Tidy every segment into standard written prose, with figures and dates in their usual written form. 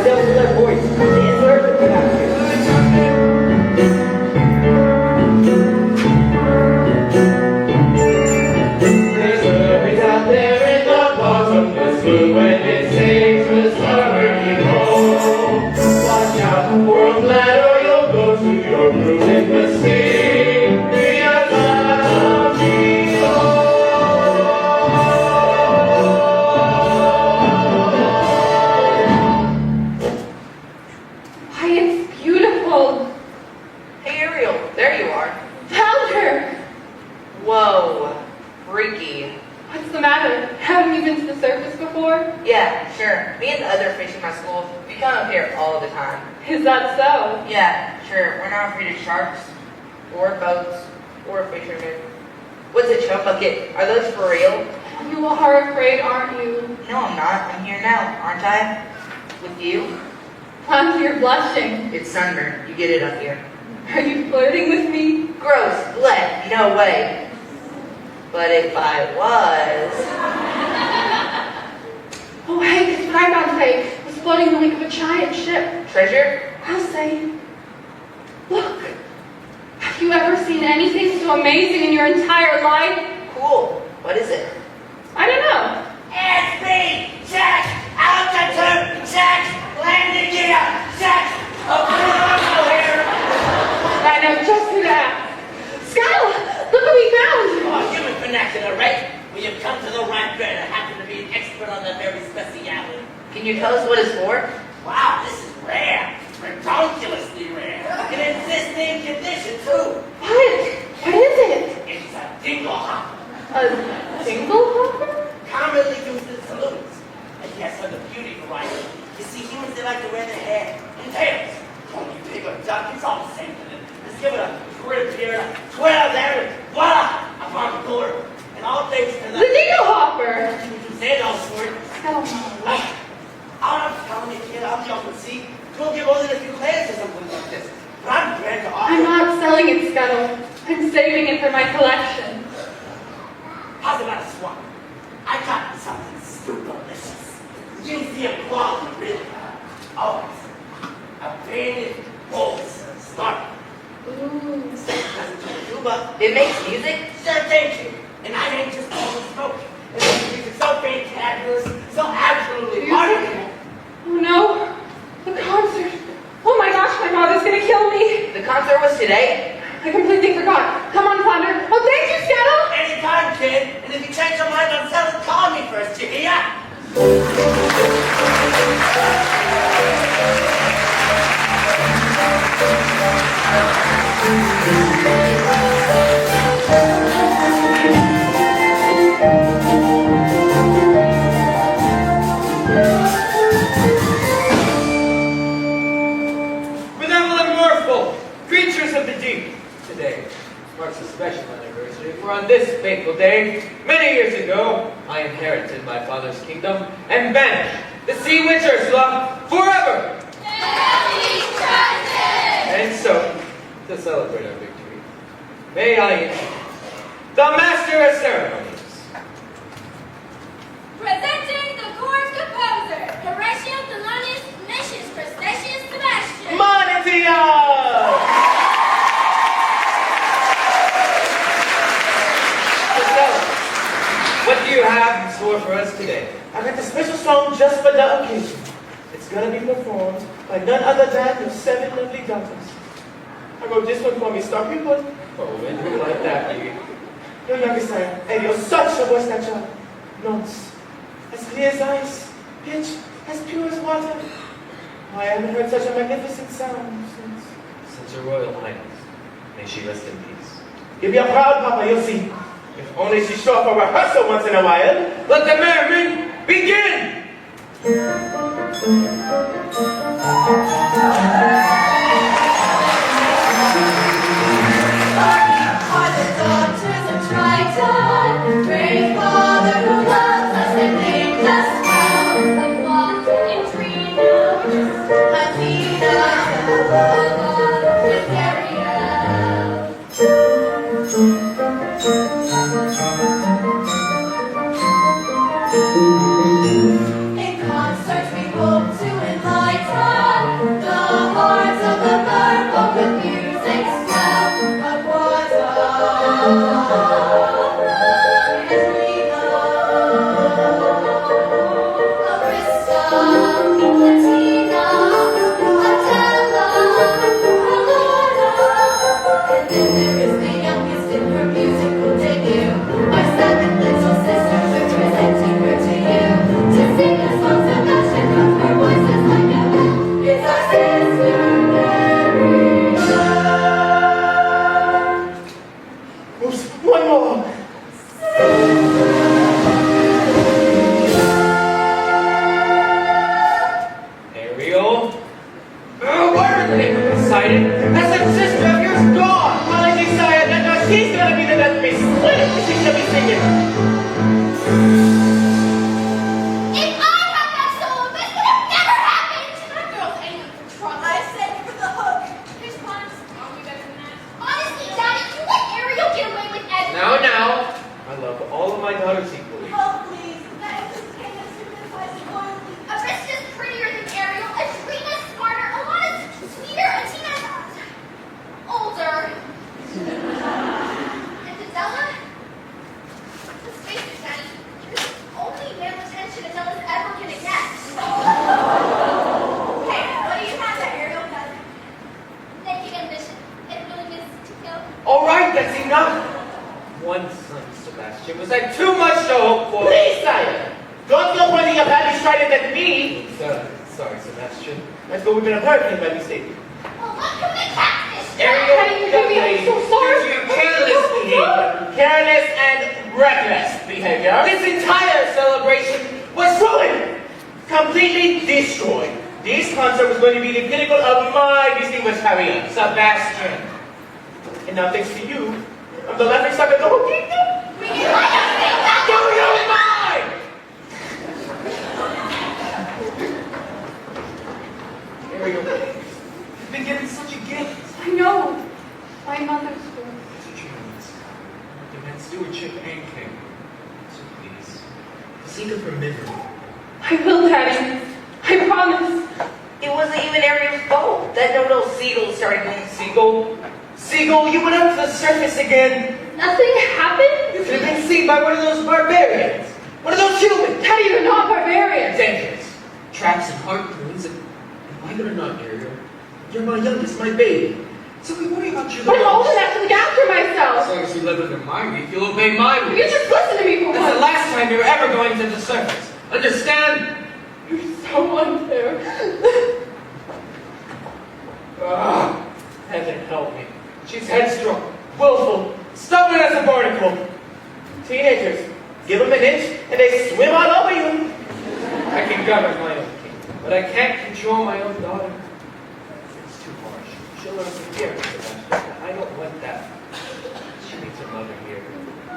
still that voice. It's worth it. There's birds out there in the bottom, the sea when it sings the summer you home. Watch out for a flat or you'll go to your room in the sea. The Atlantic Why, it's beautiful. Hey Ariel, there you are. Found her. Whoa, freaky. What's the matter? Haven't you been to the surface before? Yeah, sure. Me and the other fish in my school, we come up here all the time. Is that so? Yeah, sure. We're not afraid of sharks, or boats, or fishermen. What's a chum bucket? Are those for real? You are afraid, aren't you? No, I'm not. I'm here now, aren't I? With you? I'm here blushing. It's sunburn. You get it up here. Are you flirting with me? Gross. Blech. No way. But if I was... Oh, hey, it's what I found today. It was floating in the wake of a giant ship. Treasure? I'll say, look, have you ever seen anything so amazing in your entire life? Cool. What is it? I don't know. It's me, Jack, altitude, Jack, landing gear, Jack, approval here. I know just who to ask. Skyla, look what we found. Oh, human vernacular, right? Well, you've come to the right bed. I happen to be an expert on that very speciality. Can you tell us what it's for? Wow, this is rare, ridiculously rare. An existing condition, too. What? What is it? It's a dingle hopper, A single hopper? commonly used in saloons. And yes, for the beauty variety. You see, humans, they like to wear their hair in tails. Don't you pig or duck, it's all the same to them. Just give it a grip here, a twirl there, and voila, upon the door. And all thanks to The dingle hopper. Say those words. Oh, I'm telling you, kid, I'm jumping. See, we'll give only a few clams or something like this. But I'm glad to offer. I'm not selling it, Scuttle. I'm saving it for my collection. How's about a swap? I got something super delicious. Museum quality, really. Oh, a painted bolts start. Ooh. Cuba. It makes music? Sure, thank you. And I ain't just blowing smoke. It's music so fantabulous, so absolutely wonderful. Oh no, the concert. Oh my gosh, my mother's gonna kill me. The concert was today? I completely forgot. Come on, Flounder. Oh, thank you, Scuttle. Anytime, kid. And if you change your mind on selling, call me first, you hear? Benevolent mirthful, creatures of the deep. Today marks a special anniversary, for on this fateful day, many years ago, I inherited my father's kingdom and banished the sea witch Ursula forever. And so, to celebrate our victory, may I introduce the Master of Ceremonies. Presenting the chorus composer, Horatio Thelonious Ignatius Crustaceous Sebastian. Montia! What do you have in store for us today? I got a special song just for the occasion. It's gonna be performed by none other than your 7 lovely daughters. I wrote this one for me, Star Pupil. Oh, and who like that, you? Your youngest son, and you're such a voice that child. Notes as clear as ice, pitch as pure as water. Oh, I haven't heard such a magnificent sound since. Your Royal Highness, may she rest in peace. You'll be a proud papa, you'll see. If only she show up for rehearsal once in a while. Let the merriment begin! Are the daughters of Triton, brave father who loves us and named us well. Of water and Trina, Athena, Apollo, with In concert we hope to enlighten decided. That's the sister of yours gone. Well, I decided that now she's gonna be the one to be split. She should be singing. If I had that solo, this would have never happened! That girl's aiming for trouble. I said for the hook. Here's honest. Are we better than that? Honestly, Daddy, you let Ariel get away with everything. Now. I love all of my daughters equally. Oh, please. That is just kind of signifies loyalty. Arista's prettier than Ariel. Adrena's smarter. Alana's sweeter. Atina's older. And Adela? Let's face it, Daddy. You're the only male attention Adela's ever gonna get. Hey, what do you have that Ariel doesn't? Naked ambition and willingness to kill. All right, that's enough. One son, Sebastian, was that too much to hope for? Please, sire. Don't go pointing your badly strident at me. Sorry, Sebastian. I thought we've been a hurricane by mistake. Oh, look who the cactus! Ariel, Daddy, I'm so sorry. due to your careless behavior. Careless and reckless behavior. This entire celebration was ruined. Completely destroyed. This concert was going to be the pinnacle of my distinguished career, Sebastian. And now thanks to you, I'm the laughing stock of the whole kingdom. We can let us think that. Do you mind? Ariel, you've been given such a gift. I know. My mother's will. Demand stewardship and king. So please, for the sake of her memory. I will, Daddy. I promise. It wasn't even Ariel's fault that no little seagull started going. Seagull, you went up to the surface again. Nothing happened? You could have been seen by one of those barbarians. One of those humans. Daddy, you're not barbarians. Dangerous. Traps and harpoons and believe it or not, Ariel, you're my youngest, my baby. So we worry about you the I'm old most. enough to look after As myself. long as you live under my roof, you'll obey my You rules. just listen to me for That's the once. last time you're ever going to the surface. Understand? You're so unfair. Heaven help me. She's headstrong, willful, stubborn as a barnacle. Teenagers, give them an inch and they swim all over you. I can govern my own kingdom, but I can't control my own daughter. It's too harsh. She'll learn some fear, Sebastian. I don't want that. She needs her mother here. I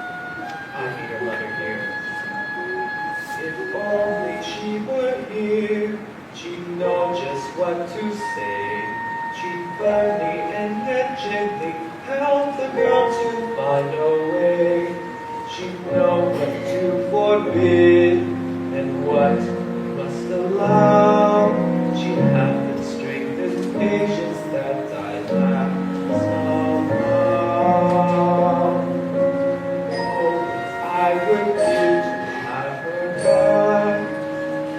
need her mother here. If only she were here, she'd know just what to say. She'd firmly and yet gently help the girl to find a way. She'd know what to forbid and what must allow. She'd have the strength and patience that I lack somehow. Oh, I would give to have her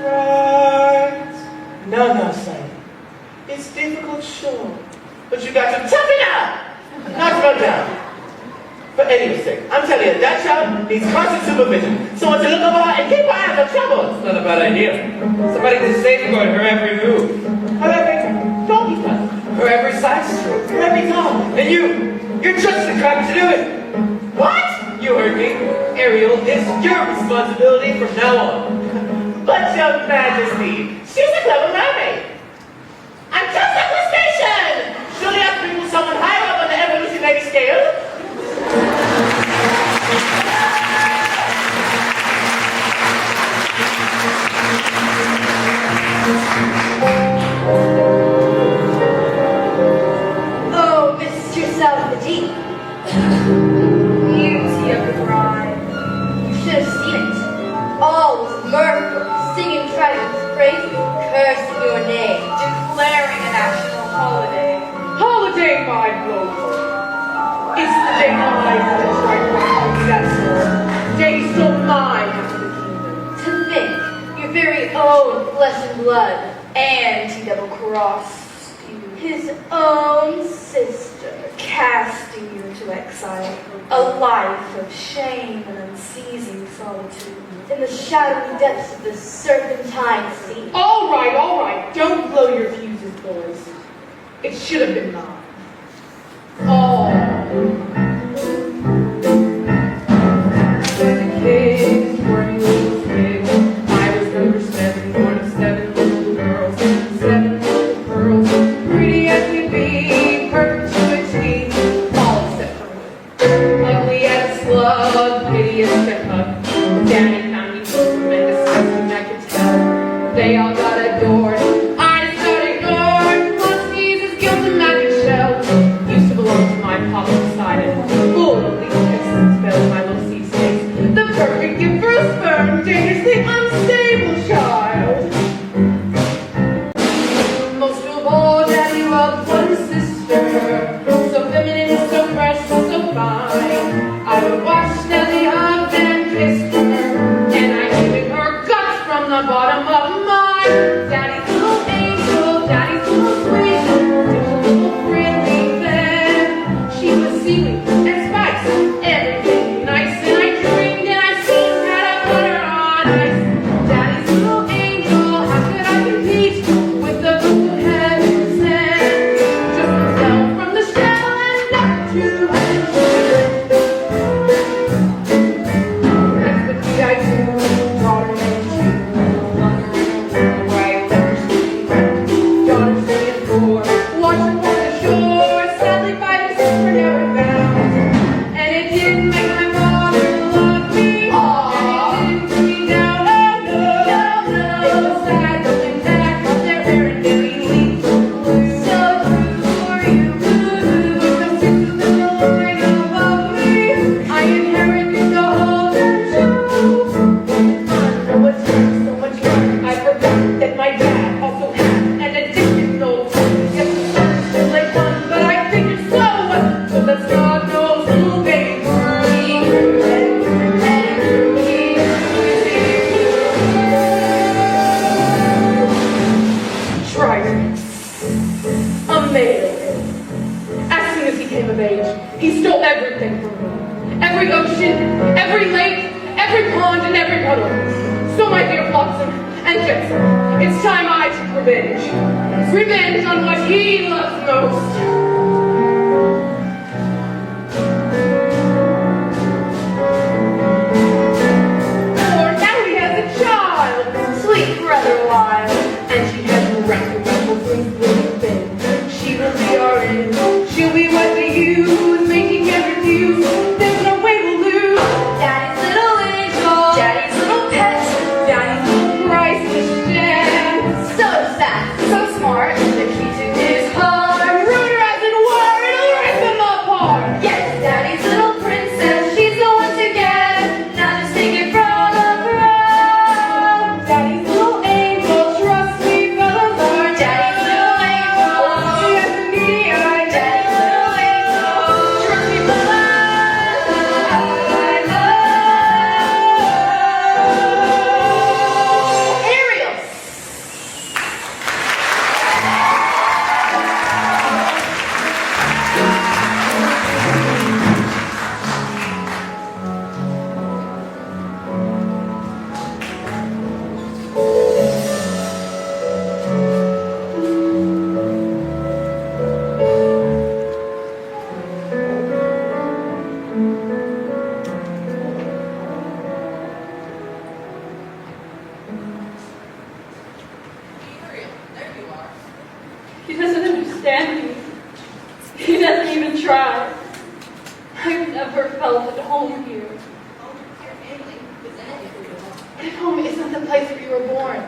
right. No, son. It's difficult, sure. But you got to tough it out! Not run down. For anyone's sake, I'm telling you, that child needs constant supervision. Someone to look over her and keep her out of trouble. It's not a bad idea. Somebody to safeguard her every move. Her every doggy style. Her every side stroke. Her every tone. And you're just the crack to do it. What? You heard me. Ariel is your responsibility from now on. But your majesty, she's a clever mermaid. I'm just at the station! Surely I bring someone higher up on the evolutionary scale. Oh, Mistress of the Deep. Beauty of the bride. You should have seen it. All was mirth, singing treasures, praising, cursing your name. Declaring a national holiday. Holiday, my lord. It's the day I will strike my successor. Day so mine after the kingdom. To think, your very own flesh and blood, anti-double-crossed you, his own sister, casting you into exile, a life of shame and unceasing solitude, in the shadowy depths of the serpentine sea. All right. Don't blow your fuses, boys. It should have been mine. All. When the king's working with the king, I was number 7, one of 7 little girls, 7 little pearls, pretty as we be. twin sister, so feminine, so fresh, so fine. I would wash Nellie up and kiss her, and I gave her guts from the bottom of my daddy's little angel, daddy's little sweet, little friendly then. She was seaweed and spice, everything nice, and I dreamed and I seen that I put her on ice. Daddy's little angel, how could I compete with the blue heaven sent? Just fell from the shell and up to heaven. That's what did I do, daughter named June, wandering away, daughter singing for, watching for the shore, sadly by the sister never found. And it didn't make my father love me, and it didn't put me down, oh no. It was sad looking back on their errand daily. So true for you, with the sisters in the line above me, I inherited the whole too. So much fun, so much fun. I forgot that my dad also had an addiction, no. Yes, the sun still like one, but I figured so. So let's God knows who gave Schreiber, a male. As soon as he came of age, he stole everything from me. Every ocean, every lake, every pond, and every puddle. So my dear Flotsam and Jetsam, it's time I took revenge. Revenge on what he loves most. For now he has a child, sleep for other while, and she has miraculous little thing. She will be our end. She'll be what we use, making every view. There's no way we'll lose. Daddy's little angel, daddy's little pet, Daddy's little priceless gem. so fast, so smart, the key to his heart. Ruder as in war, it'll rip him apart. Yes, daddy's little princess, she's the one to get. Now just take it from the throne. Daddy's little angel, trust me, fellas, are Daddy's little angel, She has a needy eye. daddy's little angel, trust me, fellas. Ariel. There you are. He doesn't understand me. He doesn't even try. I've never felt at home here. Your family is in it. But home isn't the place where you were born.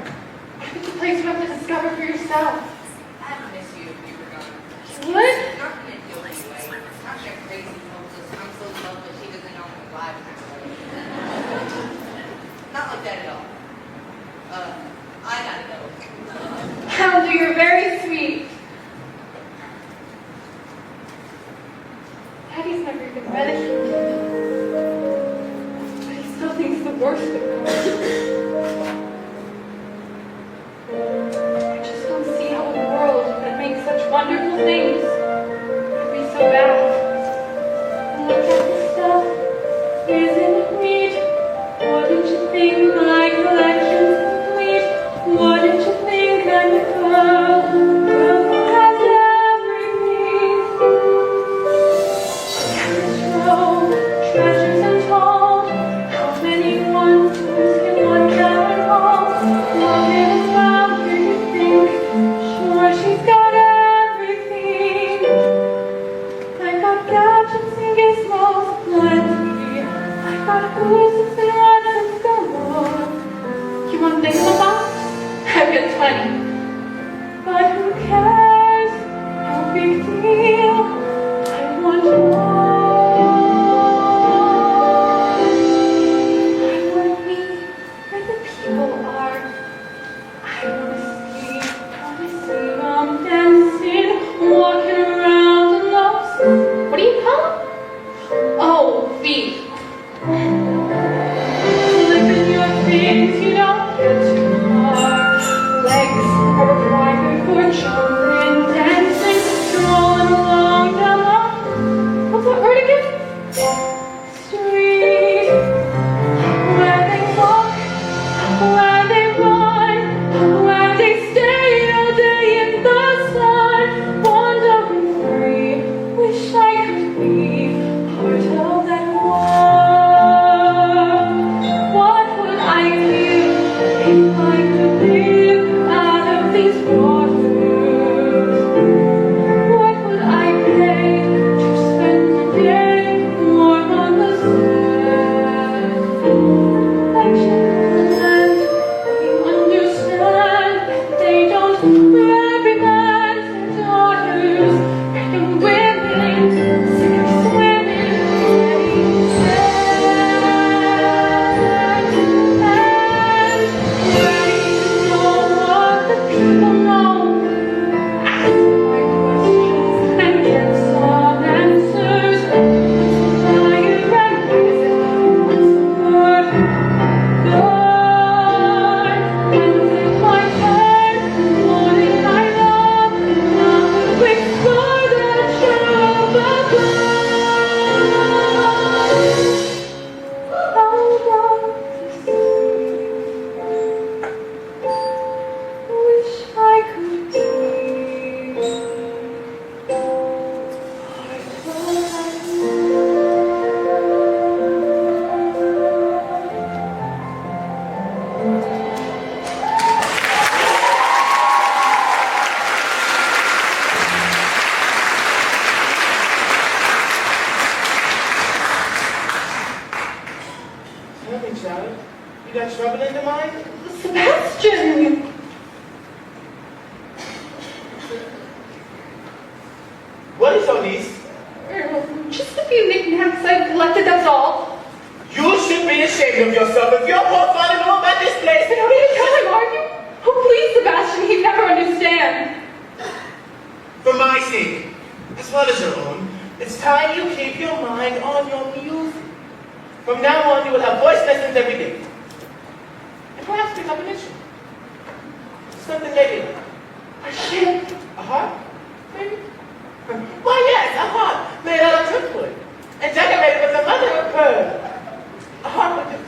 It's a place you have to discover for yourself. I'd miss you if you were gone. What? Not gonna deal anyway. Not that crazy, hopeless, I'm so selfish he doesn't know I'm alive now. Not like that at all. I gotta go. Aldo, you're very sweet. Daddy's never even read it. But he still thinks the worst of me. I just don't see how a world that makes such wonderful things could be so bad. Look at the stuff, isn't it neat? Wouldn't you think my collection's complete? Wouldn't you think I'm a girl who has everything? Trove, treasures untold, how many wonders in one barren home? What is about her, you think? Sure, she's got everything. I'm the mind? Sebastian! What is all this? Just a few knickknacks I've collected, that's all. You should be ashamed of yourself if your poor father knew about this place. Don't even tell him, are you? Oh, please, Sebastian, he'd never understand. For my sake, as well as your own, it's time you keep your mind on your music. From now on, you will have voice lessons every day. And perhaps pick up an instrument. Something maybe like a ship, a harp, maybe? Why, yes, a harp made out of driftwood and decorated with a mother of pearl. A harp with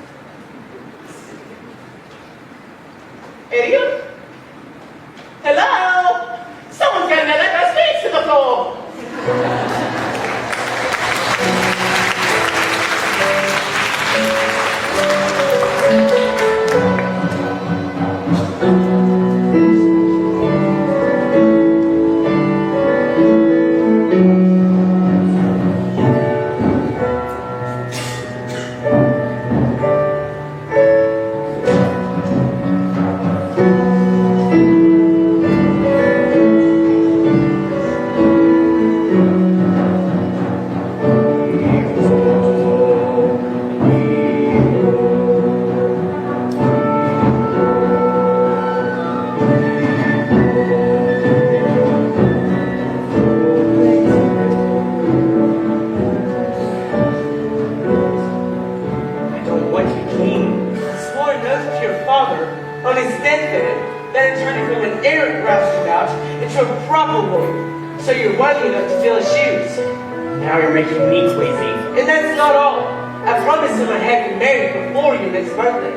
Ariel? Hello? Someone's got an electric speech to the floor. Now you're making me queasy. And that's not all. I promised him I'd have you married before your next birthday.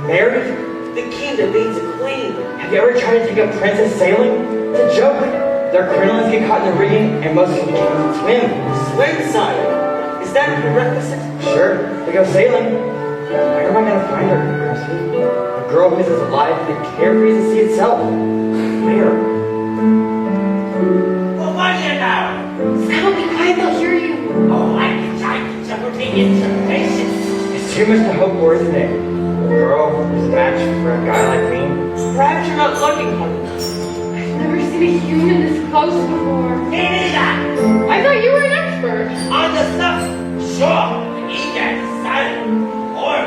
Married? The king that leads a queen. Have you ever tried to take a princess sailing? It's a joke. Their crinolines get caught in the rigging, and most of them can't swim. Swim, sire. Is that a prerequisite? Sure, we go sailing. Where am I gonna find her, Grimsby? A girl who is as alive and carefree as the sea itself. Where? Well, what do you know? Scuttle, be quiet, they'll hear you. Oh, I can we're being impatient. It's too much to hope for, isn't it? A girl who's a match for a guy like me. Perhaps you're not looking, honey. I've never seen a human this close before. Me neither. I thought you were an expert. On the stuff, sure. Eat that silent. Or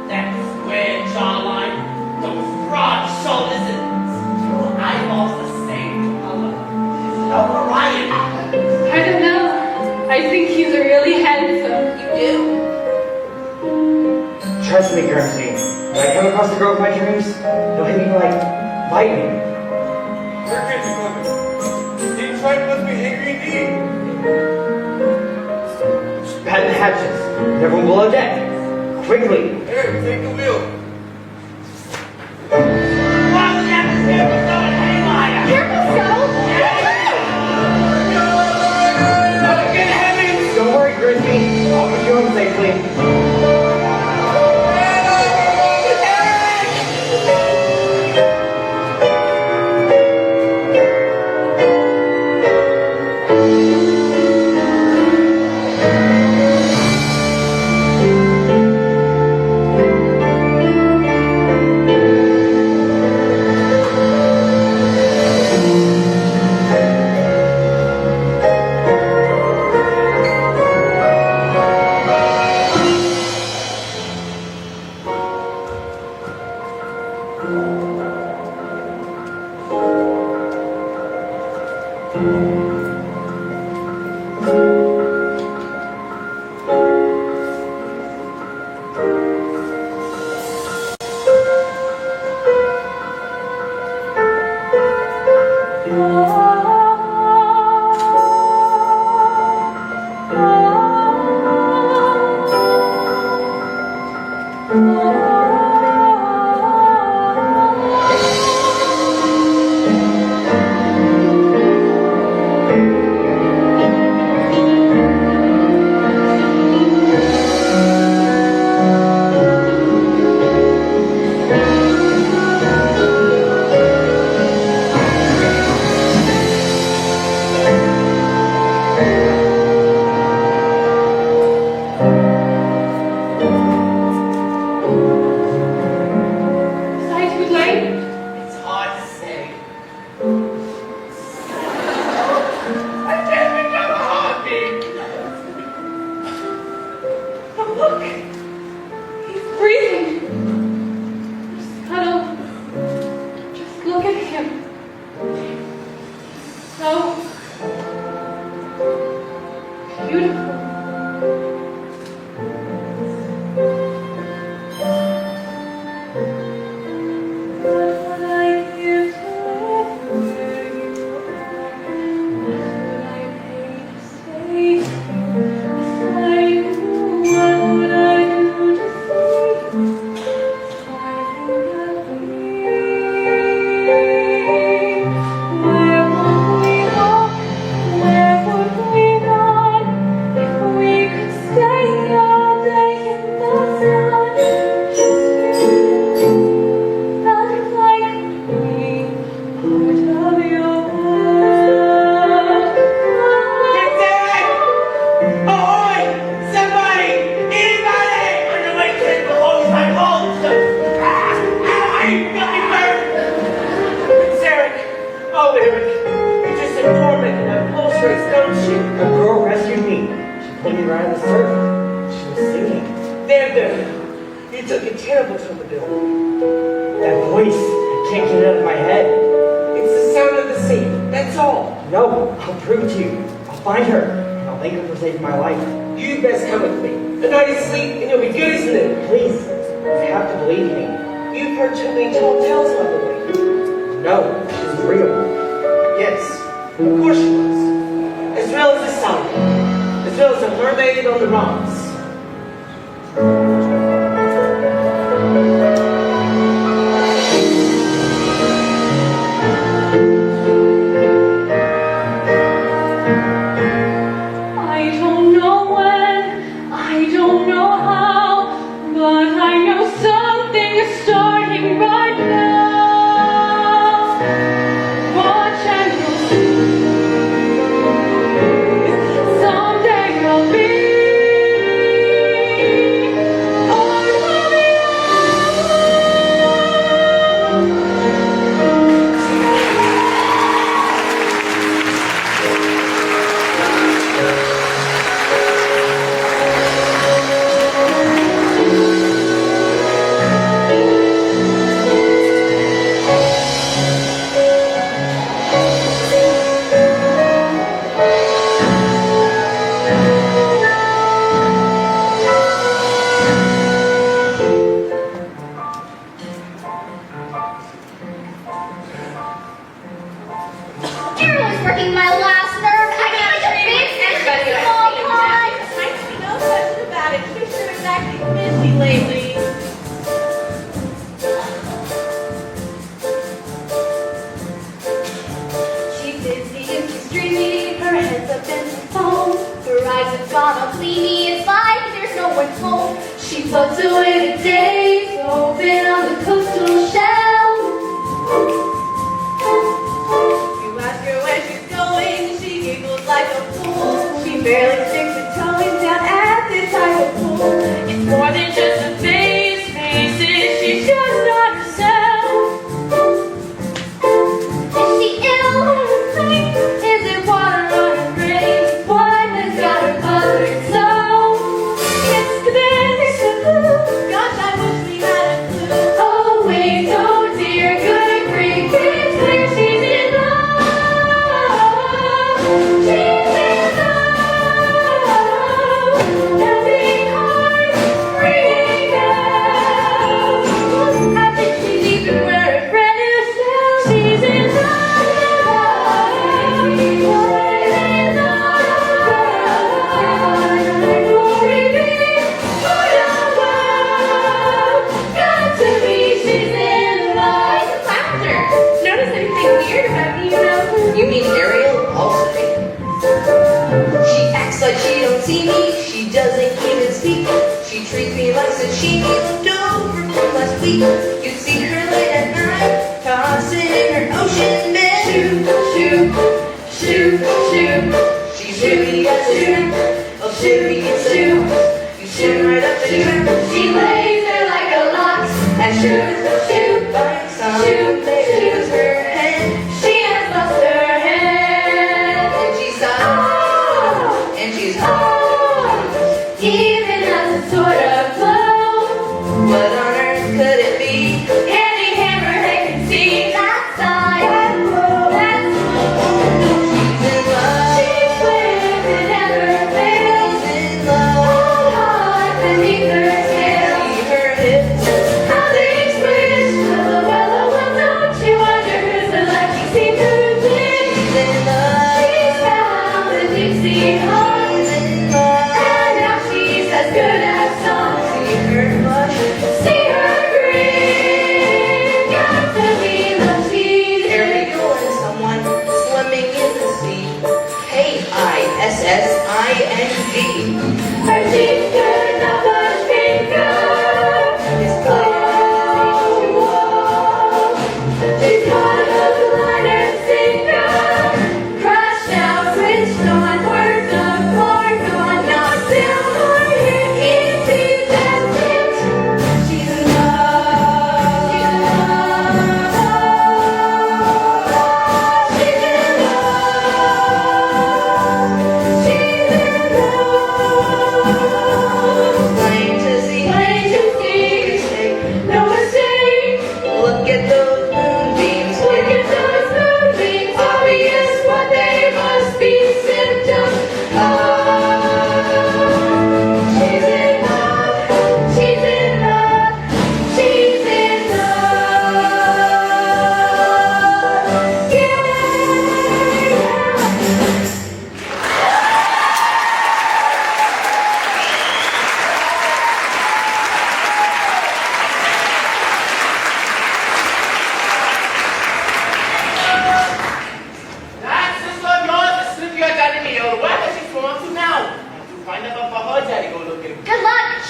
that square jawline, those broad shoulders, and two eyeballs the same color. There's no variety. I don't know. I think he's really handsome. You do? Trust me, Grimsby. When I come across the girl of my dreams, it'll hit me like lightning. Where can you go? Deep Triton must be angry indeed. Patent hatches. Everyone below deck. Quickly. Here, take the wheel. While the atmosphere was going haywire. Careful, Scuttle! Look in heaven! Don't worry, Grimsby. I'll get you home safely. so beautiful. What would I give to live where you are? What would I pay to stay beside you? What would I do to save you? I think I'd leave. Where would we walk? Where would we run if we could stay all day in the sun? Just you, not like me, part of your world. Ahoy! Somebody! Anybody! On the way to the whole my home! I'm getting burned! It's Eric. Oh, Eric. You just informed me that pulse race, don't you? A girl rescued me. She pulled me right in the surf. She was singing. There. You took a terrible trouble, Bill. That voice, I can't get it out of my head. It's the sound of the sea. That's all. No, I'll prove to you. I'll find her, and I'll thank her for saving my life. You best come with me. A night of sleep, and you'll be good as new. Please, you have to believe me. You've heard too many tall tales about the lake. No, she's real. Yes, of course she was. As real as the sun. As real as a mermaid on the rocks. I don't know when, I don't know how, but I know something is starting right now. Watch and you'll see. Someday I'll be Carolyn's working my last nerve. I got a big and small pie. No question about it. She's sure exactly busy lately. She's busy and she's dreamy. Her head's up in the phone. Her eyes have gone all gleamy. It's like there's no one home. She floats away the days, open on the coastal shelf. You ask her where she's going, she giggles like a fool. She barely sticks her toes down at the tidal pool. It's more than just a face, faces. She's just not herself. Is she ill? Is it water on her brain? What has got her bothered so? It's the best of blue. Gosh, I wish we had a clue. Oh wait, oh dear, good grief, it's clear she's in love. She's in love. Nothing hard, freaking out. I think she's even wearing brand new style. She's in love. She's in love. Got to be, she's in love. Notice anything weird about me, you know? You mean Ariel? I'll say. She acts like she don't see me. She doesn't even speak. She treats me like sashimi left over from last week. You see her late at night, tossing in her ocean bed. Shoot, shoot, shoot, shoot. She's really a shoot. Oh, shooty and shoot. You shoot right up to her. She lays there like a lox And shoot, like some shoot, they lose her head. She has lost her head. And she's hot. And she's hot. Even as a sort of glow. What on earth could it be? Any hammerhead can see that side. That's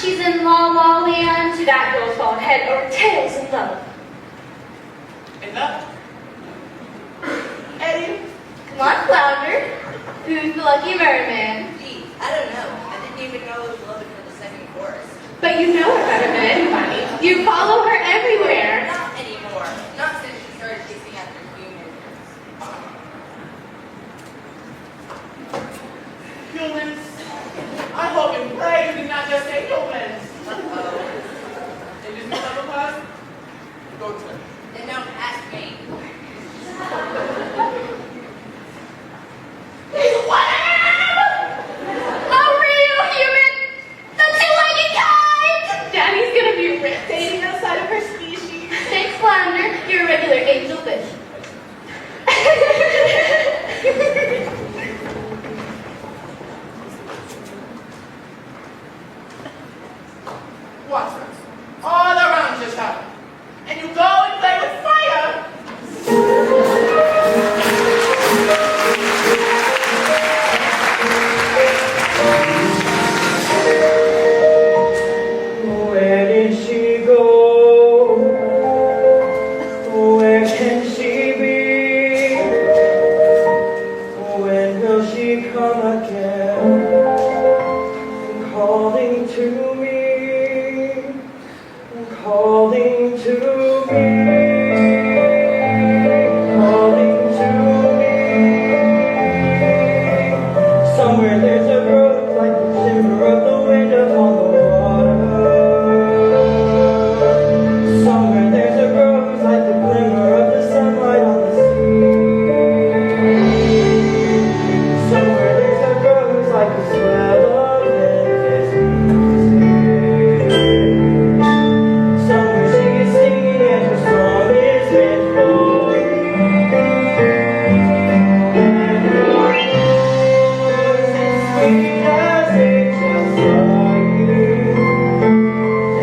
She's in La La Land. That girl's fallen head over tails in love. Enough. Eddie, Come on, Flounder. Who's the lucky merman? Gee, I don't know. I didn't even know it was loaded for the second chorus. But you know her better than anybody. You follow her everywhere. Not anymore. Not since she started chasing after humans. humans. I hope and pray you did not just say humans. And this Miss Upperclass? Go to her. Then don't ask me. A real human! The two-legged kind! Daddy's gonna be rich. Dating outside of her species. Thanks, Flounder. You're a regular angelfish. Watch this. All around just happen. And you go and play with fire. Where did she go? Where can she be? When will she come again? Calling to me, calling to me, calling to me. Somewhere there's a road like the shimmer of the wind upon the water. Somewhere there's a rose like the glimmer of the sunlight on the sea. Somewhere there's a rose like the swell of Memphis music. Somewhere she is singing and her song is meant for me. And her voice is sweet as angels like you.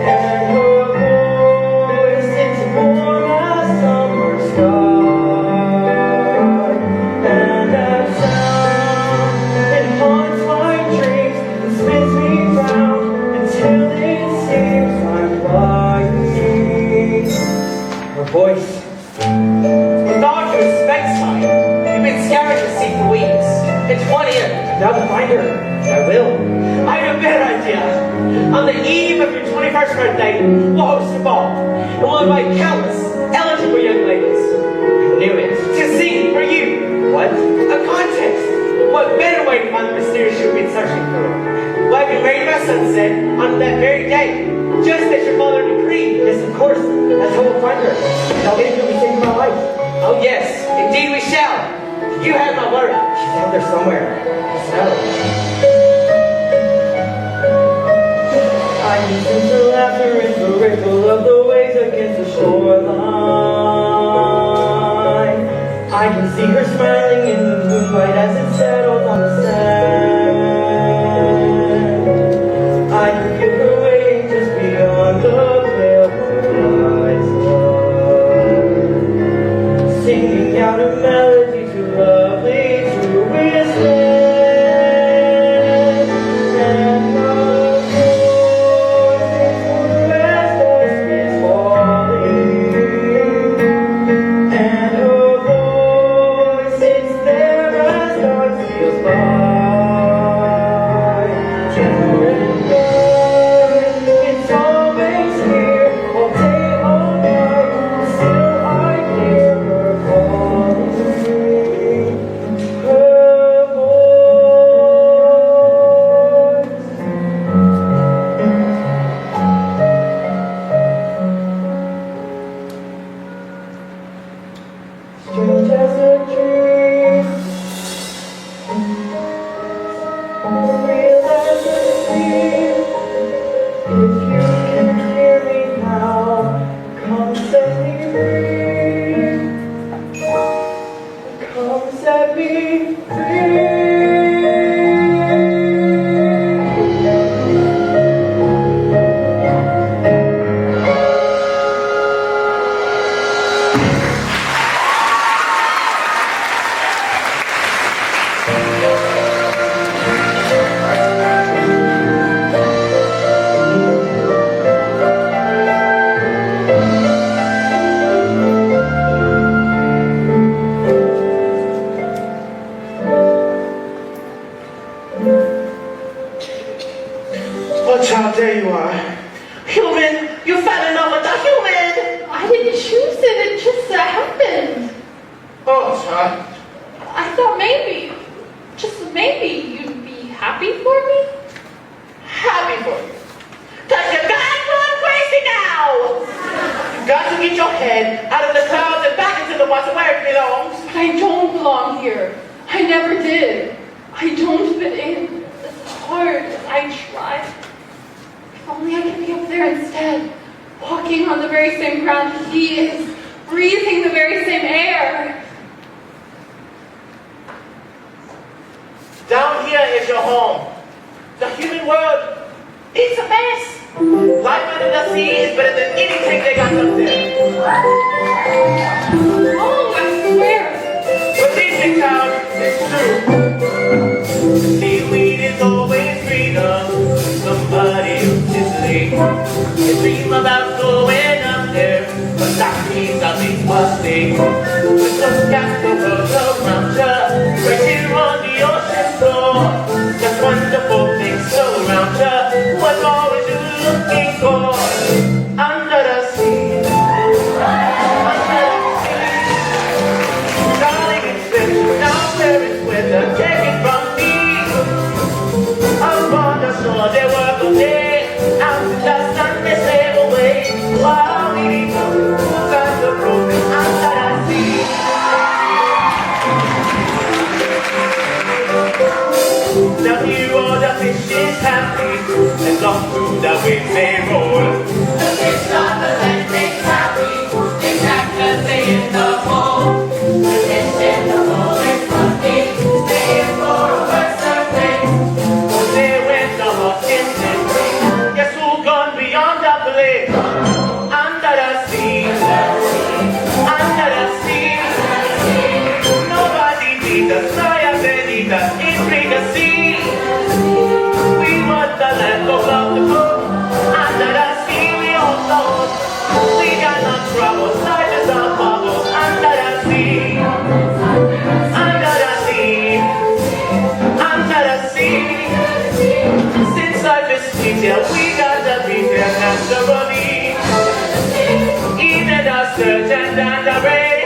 And her voice is warm as summer sky. And that sound, it haunts my dreams and spins me round until it seems I'm lying. Her voice. With all due respect, sire, you've been scouring to seek for weeks. It's 1 year. Now to find her, I will. I have a better idea. On the eve of your 21st birthday, we'll host a ball. And we'll invite countless eligible young ladies. I knew it. To sing for you. What? A contest. What better way to find the mysterious you've been searching for? We'll have you married by sunset on that very day, just as your father decreed. Yes, of course. That's how we'll find her. And I'll instantly save my life. Oh yes, indeed we shall. You have my word. She's out there somewhere. So. I can sense her laughter and the ripple of the waves against the shoreline. I can see her smiling in the moonlight as it settles on the sand. I can feel her waiting just beyond the pale horizon, singing out a melody too lovely to withstand. And her voice is as dusk is falling. And her voice sits there as dark steals by. Gentle and kind, it's always here, all day, all night. Still I hear her calling her voice. Strange as a dream, real as a dream. If you can hear me now, come set me free. Come set me free. Oh, child, there you are. Human, you fell in love with a human. I didn't choose it, it just happened. Oh, child. I thought maybe, just maybe, you'd be happy for me? Happy for you. Cause you got going crazy now. You got to get your head out of the clouds and back into the water where it belongs. But I don't belong here. I never did. I don't fit in. As hard as I try. If only I could be up there instead, walking on the very same ground he is, breathing the very same air. Down here is your home. The human world, it's a mess. Life under the sea is better than anything they got up there. Oh, I swear. Believe me, child, it's true. Seaweed is always greener. Somebody else's lake. You dream about going up there, but that means I'll be busting. With those castles around you, right here on the ocean floor. Just wonderful things so around you. What more are you looking for? Under the sea. Under the sea. Darling, it's been down there is weather. Take it from me. Up on the shore, they work all day. Out in the sun, they sail away. While we need to stand the broken under the sea. Down here, all the fish is happy, and long through the waves they roll. The fish on the land makes happy, exact as they in the hole. The fish in the hole is funny, staying for a worse surface. One day when the hot is in, guess who gone beyond the place? Under the sea. Under the sea. Nobody needs us, no one needs us, it's free to see. We want the land of love to go. Under the sea we all know. We got no troubles, life is a bubble. Under the sea. Under the sea. Under the sea. Since life is sweet here, we got to be there naturally. Even the surgeon and the rain,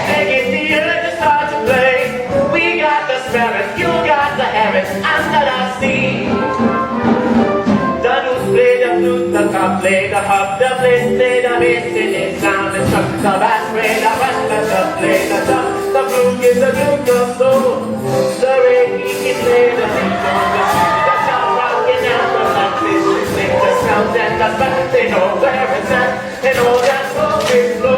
they get the earth to start to play. We got the spirit, you got the heavens under the sea. The noose play the flute, the cup play the harp, the bliss play the bass, in it sound and struck. The bass play the bass, the play the drum. The flute is the flute of soul. The rain he can play the things on the street. The shout rocking out the musicians sing the sound and the spell. They know where it's at, they know that's always flow.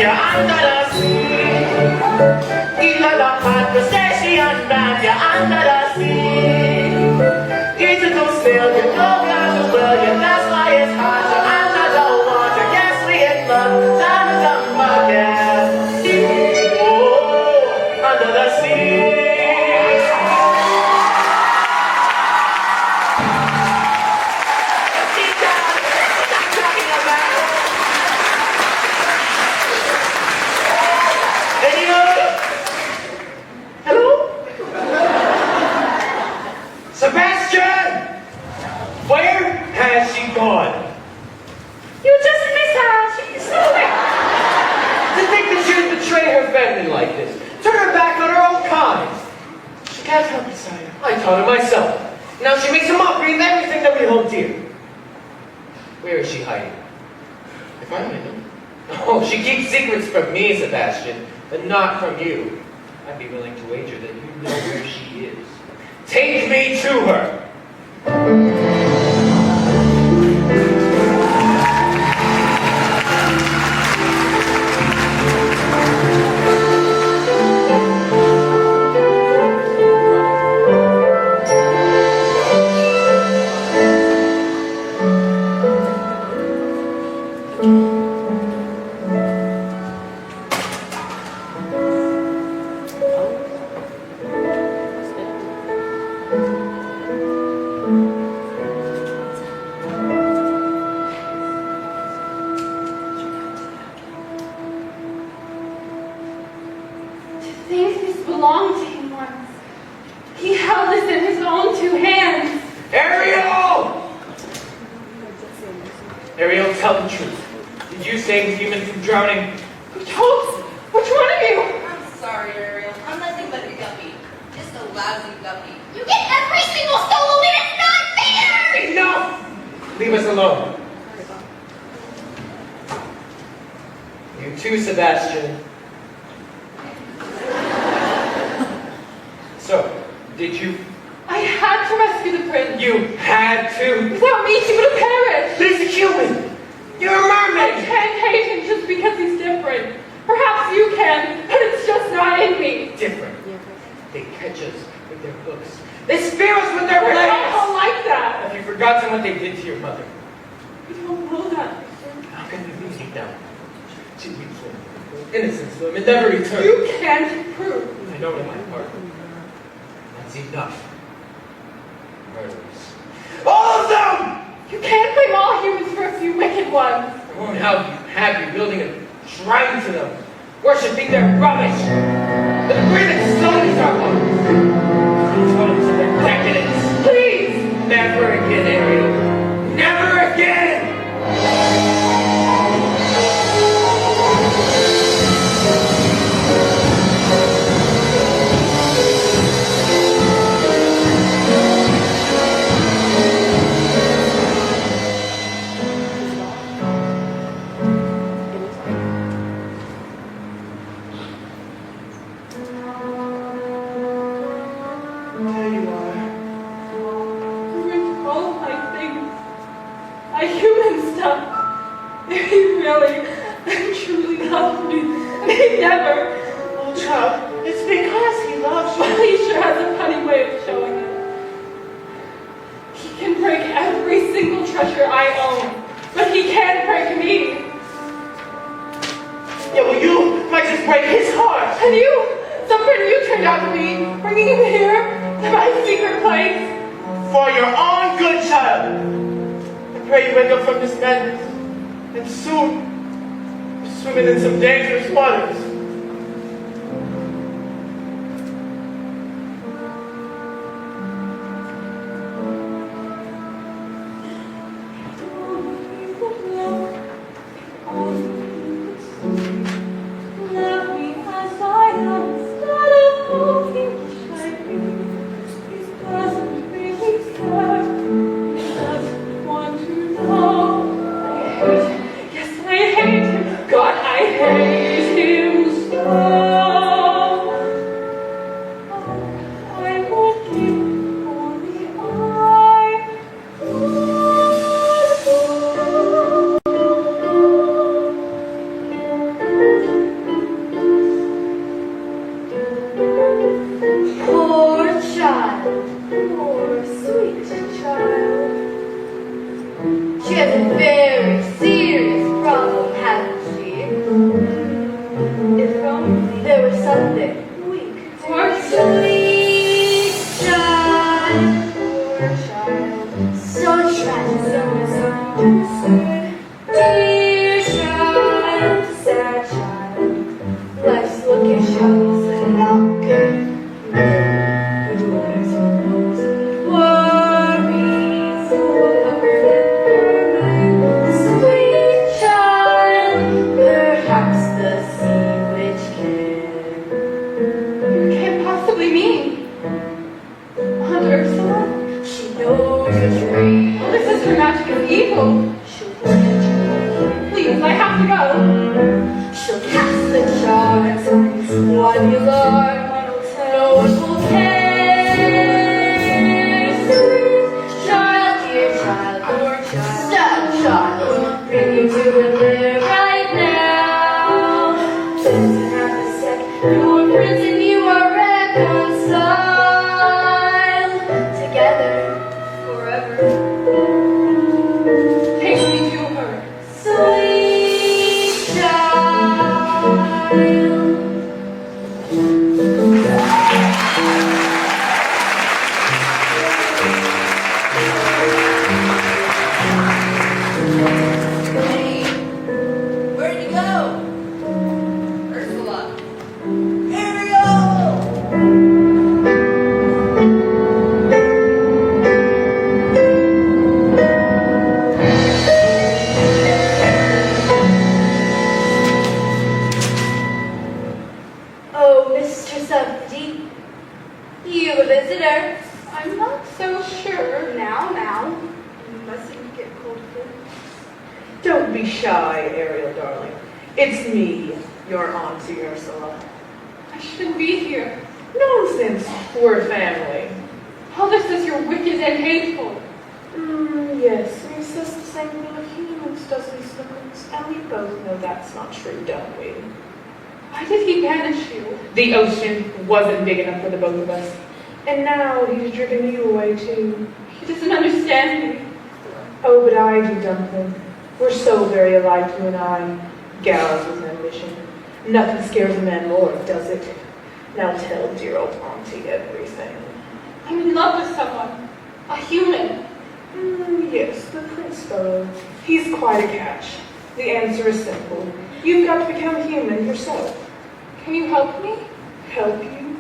Under the sea, even the hot crustacean band, you're under the sea. It's a good sail, you know how to well, yeah, that's why it's hot. You're under the water, yes, we in love, time to come back, yeah. Oh, under the sea. her family like this? Turn her back on her own kind. She can't help it, sire. I taught her myself. Now she makes a mockery of everything that we hold dear. Where is she hiding? If I may know. Oh, she keeps secrets from me, Sebastian, but not from you. I'd be willing to wager that you know where she is. Take me to her. To think this belonged to him once. He held this in his own two hands. Ariel! Ariel, tell the truth. Did you save the human from drowning? Who told? Which one of you? I'm sorry, Ariel. I'm nothing but a guppy. Just a lousy guppy. You get every single solo and it's not fair! Enough! Leave us alone. You too, Sebastian. So, did you? I had to rescue the prince. You had to? Without me, he would have perished. He's a human! You're a I mermaid! can't hate him just because he's different. Perhaps you can, but it's just not in me. Different. They catch us with their hooks. They spear us with their We're blades! all like that. Have you forgotten what they did to your mother? We don't know that. How can we lose it now? She weeps for innocence will never return. You can't prove. I know in my heart. That's enough. Murderers. All of them! You can't blame all humans for a few wicked ones. I won't have you building a shrine to them, worshipping their rubbish. The breathing stones are one. Totems of their decadence. Please. Never again, Ariel. Never again! There you are. Ruined all my things. My human stuff. If he really and truly loved me, and he never. Oh, child, it's because he loves But you. he sure has a funny way of showing it. He can break every single treasure I own, but he can't break me. Yeah, well, you might just break his heart. And you, something you turned out to be, bringing him here to my secret place. For your own good, child. I pray you wake up from this madness. And soon, you're swimming in some dangerous waters. Love me as I am, instead of hoping to shine me. He doesn't really care. He doesn't want to know. Yes, I hate him. God, I hate him. popular, no one will care. Sweet child, dear child, your child, sad child, bring you to live right now. Listen at the step, your prince and you are reconciled together forever. Take me to her, sweet child. Hey, where'd you go? Ursula. Ariel! Oh, Mistress of the Deep, you a visitor? I'm not so sure now. You mustn't get cold feet. Don't be shy, Ariel, darling. It's me, your Auntie Ursula. I shouldn't be here. Nonsense, we're family. All this is your wicked and hateful. Yes, we assess the same thing of humans, doesn't we, Snickers? And we both know that's not true, don't we? Why did he banish you? The ocean wasn't big enough for the both of us. And now he's driven you away too. He doesn't understand me. Oh, but I do, Dumpling. We're so very alike, you and I. Gals with ambition. Nothing scares a man more, does it? Now tell dear old Auntie everything. I'm in love with someone. A human. Yes, the Prince fellow. He's quite a catch. The answer is simple. You've got to become human yourself. Can you help me? Help you?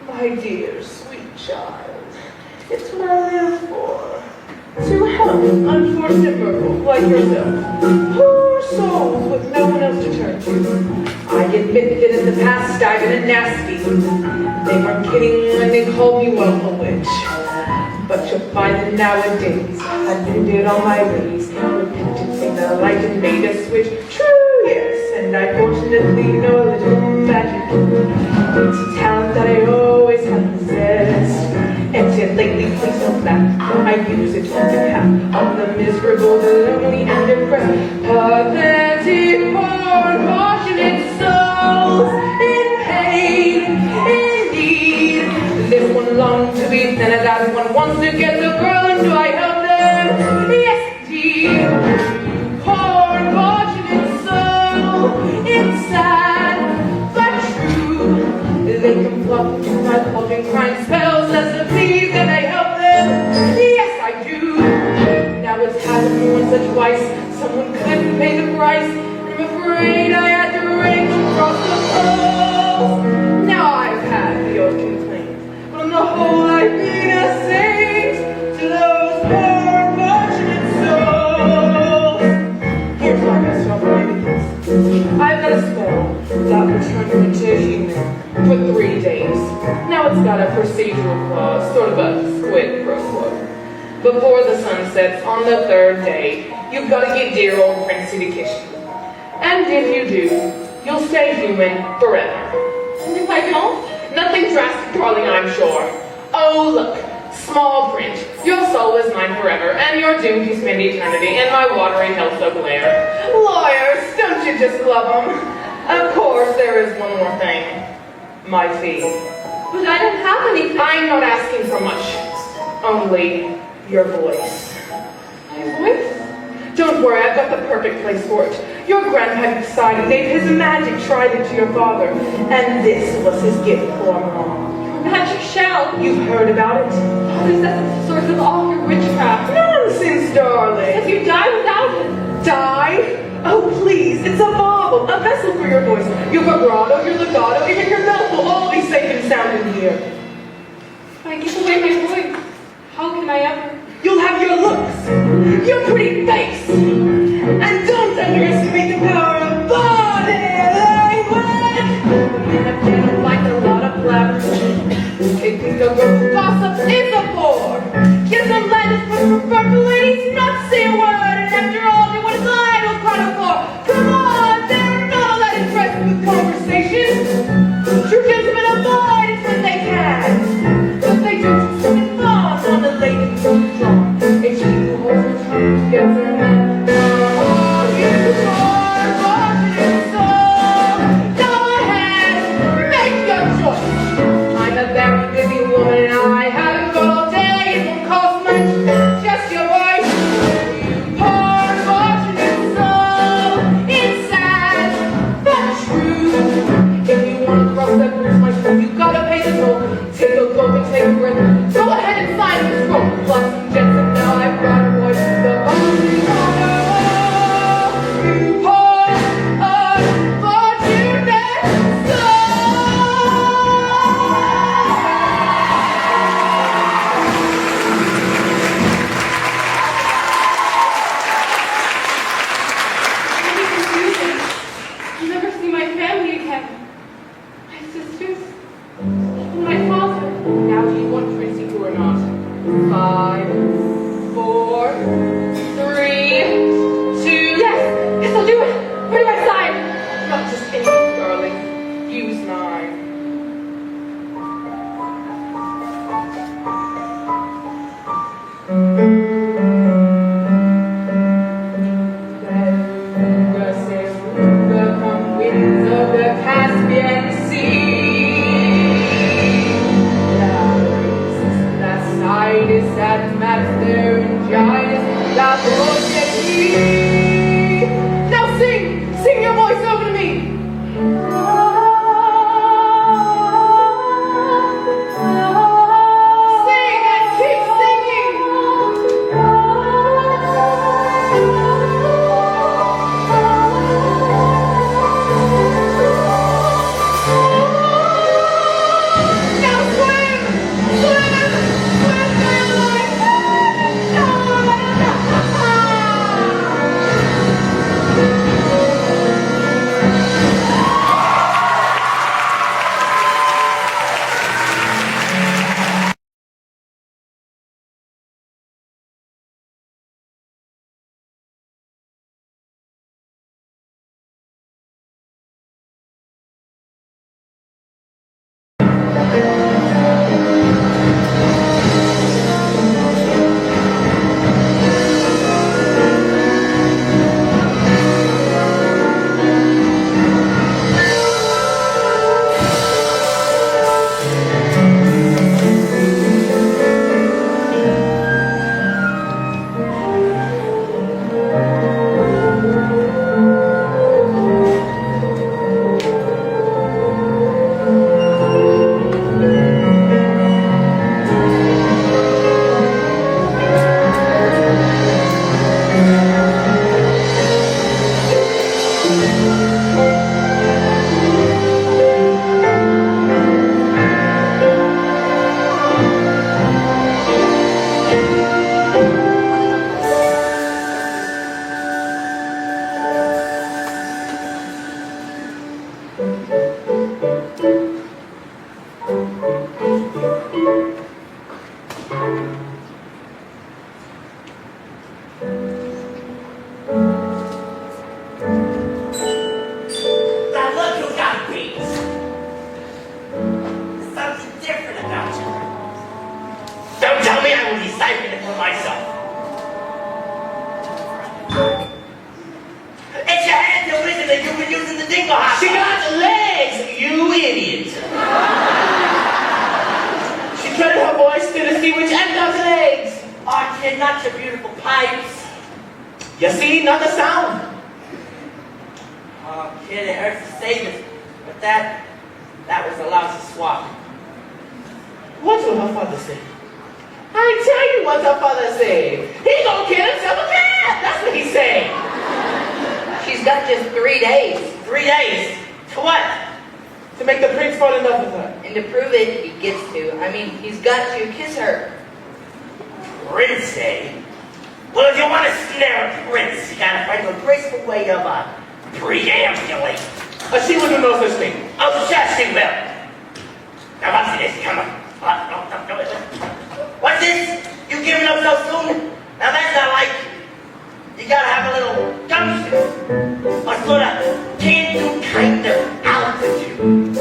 My dear, sweet child. It's what I live for. To help unfortunate mortals like yourself. Poor souls with no one else to turn to. I admit that in the past I've been a nasty. They weren't kidding when they called me a witch. But you'll find that nowadays I've been dead on my ways. Repented, seen the light and made a switch. True, yes, and I fortunately know a little magic. It's a talent that I always have possessed. And yet lately, please don't laugh. I use it to cap on the miserable, the lonely, and depressed. Pathetic, poor, unfortunate souls in pain, indeed. This one longs to be thin, and that one wants to get the girl, and do I help them? Yes, indeed. Poor, unfortunate soul, it's sad, but true. They can flock to my loving crying spells as a plea that I help them. Yes, I do. Now it's happened once or twice. Someone couldn't pay the price. I'm afraid I had to ring across the poles. Now I've had the old complaint, but on the whole I've been a saint to those poor unfortunate souls. Here's my best opportunities. I've got a spell that will turn you into a human for 3 days. Now it's got a procedural clause, sort of a quid pro quo. Before the sun sets on the 3rd day, you've got to get dear old Princey to kiss you. And if you do, you'll stay human forever. And if I don't? Nothing drastic, darling, I'm sure. Oh, look, small print. Your soul is mine forever, and you're doomed to spend eternity in my watery hell so glare. Lawyers, don't you just love them? Of course, there is one more thing. My fee. But I don't have anything. I'm not asking for much. Only your voice. My voice? Don't worry, I've got the perfect place for it. Your grandpa decided gave his magic trident to your father, and this was his gift for Mom. Your magic shell. You've heard about it? How is that the source of all your witchcraft? Nonsense, darling. If you die without it. Die? Oh, please, it's a bauble, a vessel for your voice. Your vibrato, your legato, even your mouth will all be safe and sound in here. If I give away my voice, how can I ever? You'll have your looks, your pretty face, and don't underestimate the power of body language. Men of don't like a lot of blabber. They think a girl who gossip is a bore. Give them lightest but for ladies not say a word, and after all, they want to lie to a crowd of four. Come on, they're not all that impressed with conversation. True gentlemen avoid it when they can, but they do swim fast on the lake and St. John. It's you who holds the time together and oh, you are watching so. Go ahead, make your choice. I'm a very busy woman and I haven't got all day. It won't cost much, just your voice. You are watching so. It's sad, but true. If you want to cross that bridge, my friend, you gotta pay the toll. Take a look and take a breath. Go ahead and sign this scroll. Plus some jets and now I've got a voice. The only honor you pour a fortunate soul. Really confusing. I'll never see my family again. My sisters. And my father. Now do you want Tracy to or not? 5, 4, 3, 2. Yes, I'll do it. Where do I sign? Not just anything, darling. Use mine. Come winds of the Caspian Sea. That side is that master and giant, that now sing your voice over to me. Sing and keep singing. Now She got legs, you idiot. She threaded her voice through the sea which ended up legs. Oh, kid, not your beautiful pipes. You see, not the sound. Oh, kid, it hurts to say this, but that was a lousy swap. What will her father say? I tell you what her father say. He gonna kill himself a cat. That's what he say. She's got just 3 days. 3 days? To what? To make the prince fall in love with her. And to prove it, he gets to. I mean, he's got to kiss her. Prince, eh? Well, if you want to snare a prince, you gotta find a graceful way of preambulate. She will do no such thing. Oh, yes, she will. Now, what's this? Come on. What's this? You giving up so soon? Now, that's not like you gotta have a little gumption. Or sort of can-do kind of altitude.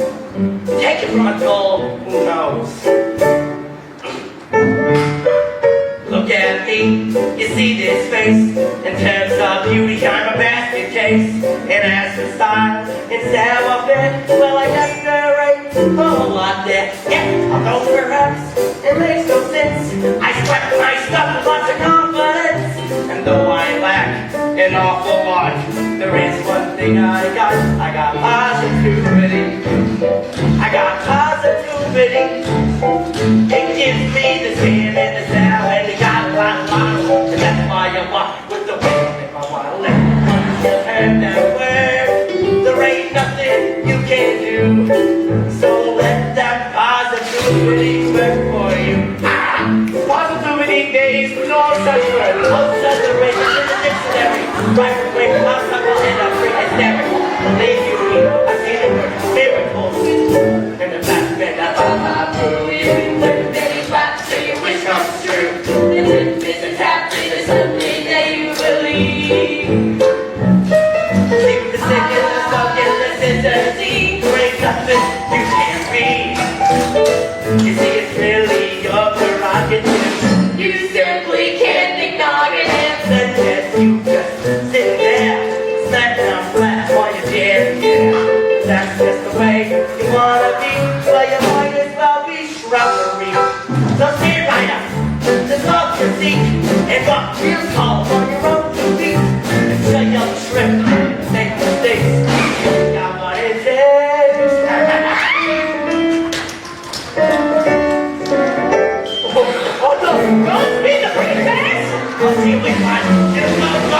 Take until who knows. Look at me, you see this face. In terms of beauty, I'm a basket case. And as for style, instead of a bit, well, I decorate a whole lot there. Yeah, although perhaps it makes no sense, I sweat my stuff with lots of confidence. And though I lack an awful lot, there is one thing I got positivity. I got positivity. It gives me the skin and the sound, and it got a lot of models. And that's why I walk with the wind in my wallet. Once you heard that word, there ain't nothing you can do. So let that positivity work for you. Positivity days with no such word. Most of the races in the dictionary. Right away, I'm suckle and I'm free hysterical. Believe you me, I've seen it work miracles. And the fact that I love you, little bitty rap, so your wish comes true. And if it's happening, there's something that you believe. Keep the sick and the stuck and the sincerity. There ain't nothing you can't be. You see, it's really your prerogative. You simply can't ignore it. And yes, you just sit there, smack down flat while you're dead. Yeah, that's just the way you wanna be. Well, you might as well be shrubbery. So stand right up, just love your seat, and walk real tall on your own 2 feet. Until you'll trip and make mistakes. Got what it takes. Oh no, don't be the princess! I'll see which one is no good.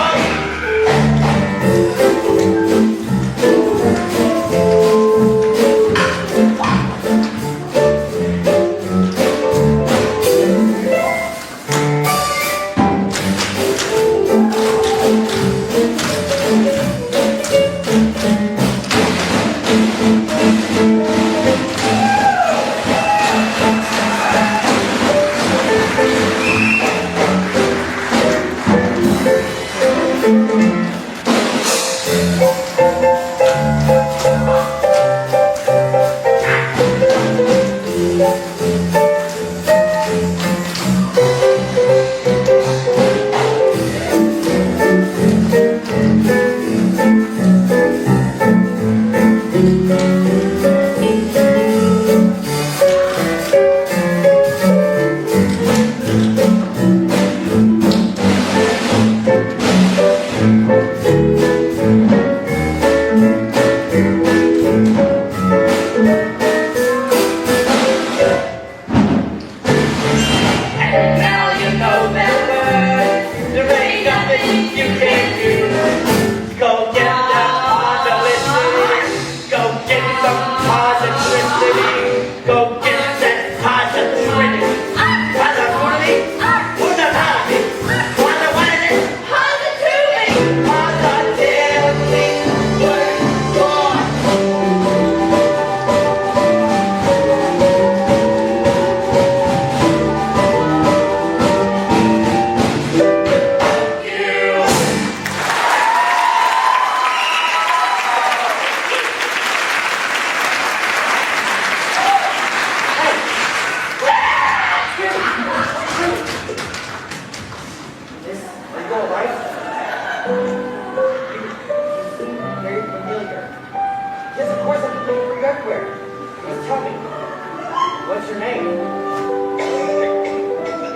What's your name?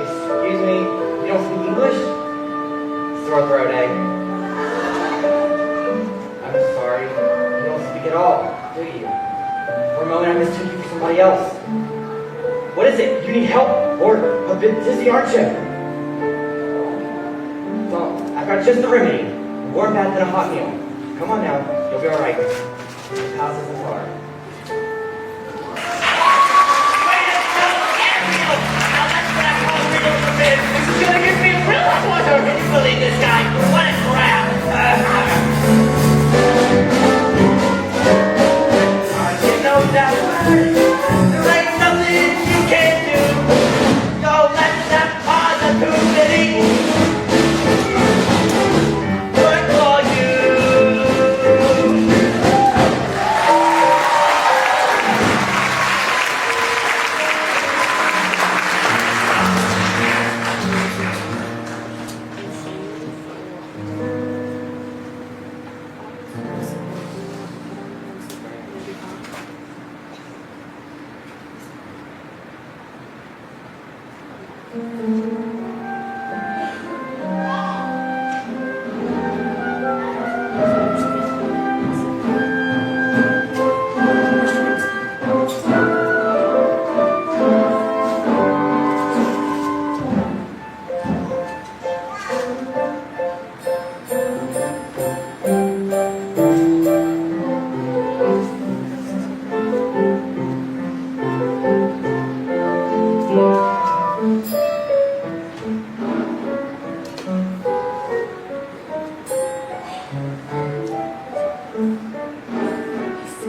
Excuse me, you don't speak English? Sore throat, eh? I'm sorry, you don't speak at all, do you? For a moment I mistook you for somebody else. What is it? You need help? Or a bit dizzy, aren't you? So, I've got just the remedy. More bad than a hot meal. Come on now, you'll be alright. How's this far? This is gonna give me a real hot water. Can you believe this guy? What a crap! You know that there ain't nothing you can do. Go let that positivity work for you.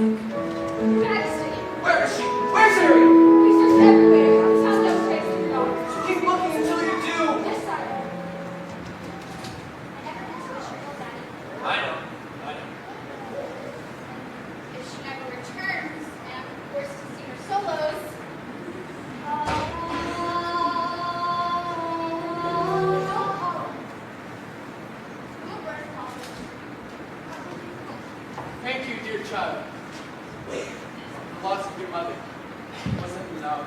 Baxter, Where is she? Where's Harry? we searched everywhere. We found no trace of your daughter. Keep looking until you do. Yes, sire. I never mentioned the triple daddy. I know. If she never returns, and I'm forced to sing her solos. We'll burn it all. Thank you, dear child. The loss of your mother wasn't love.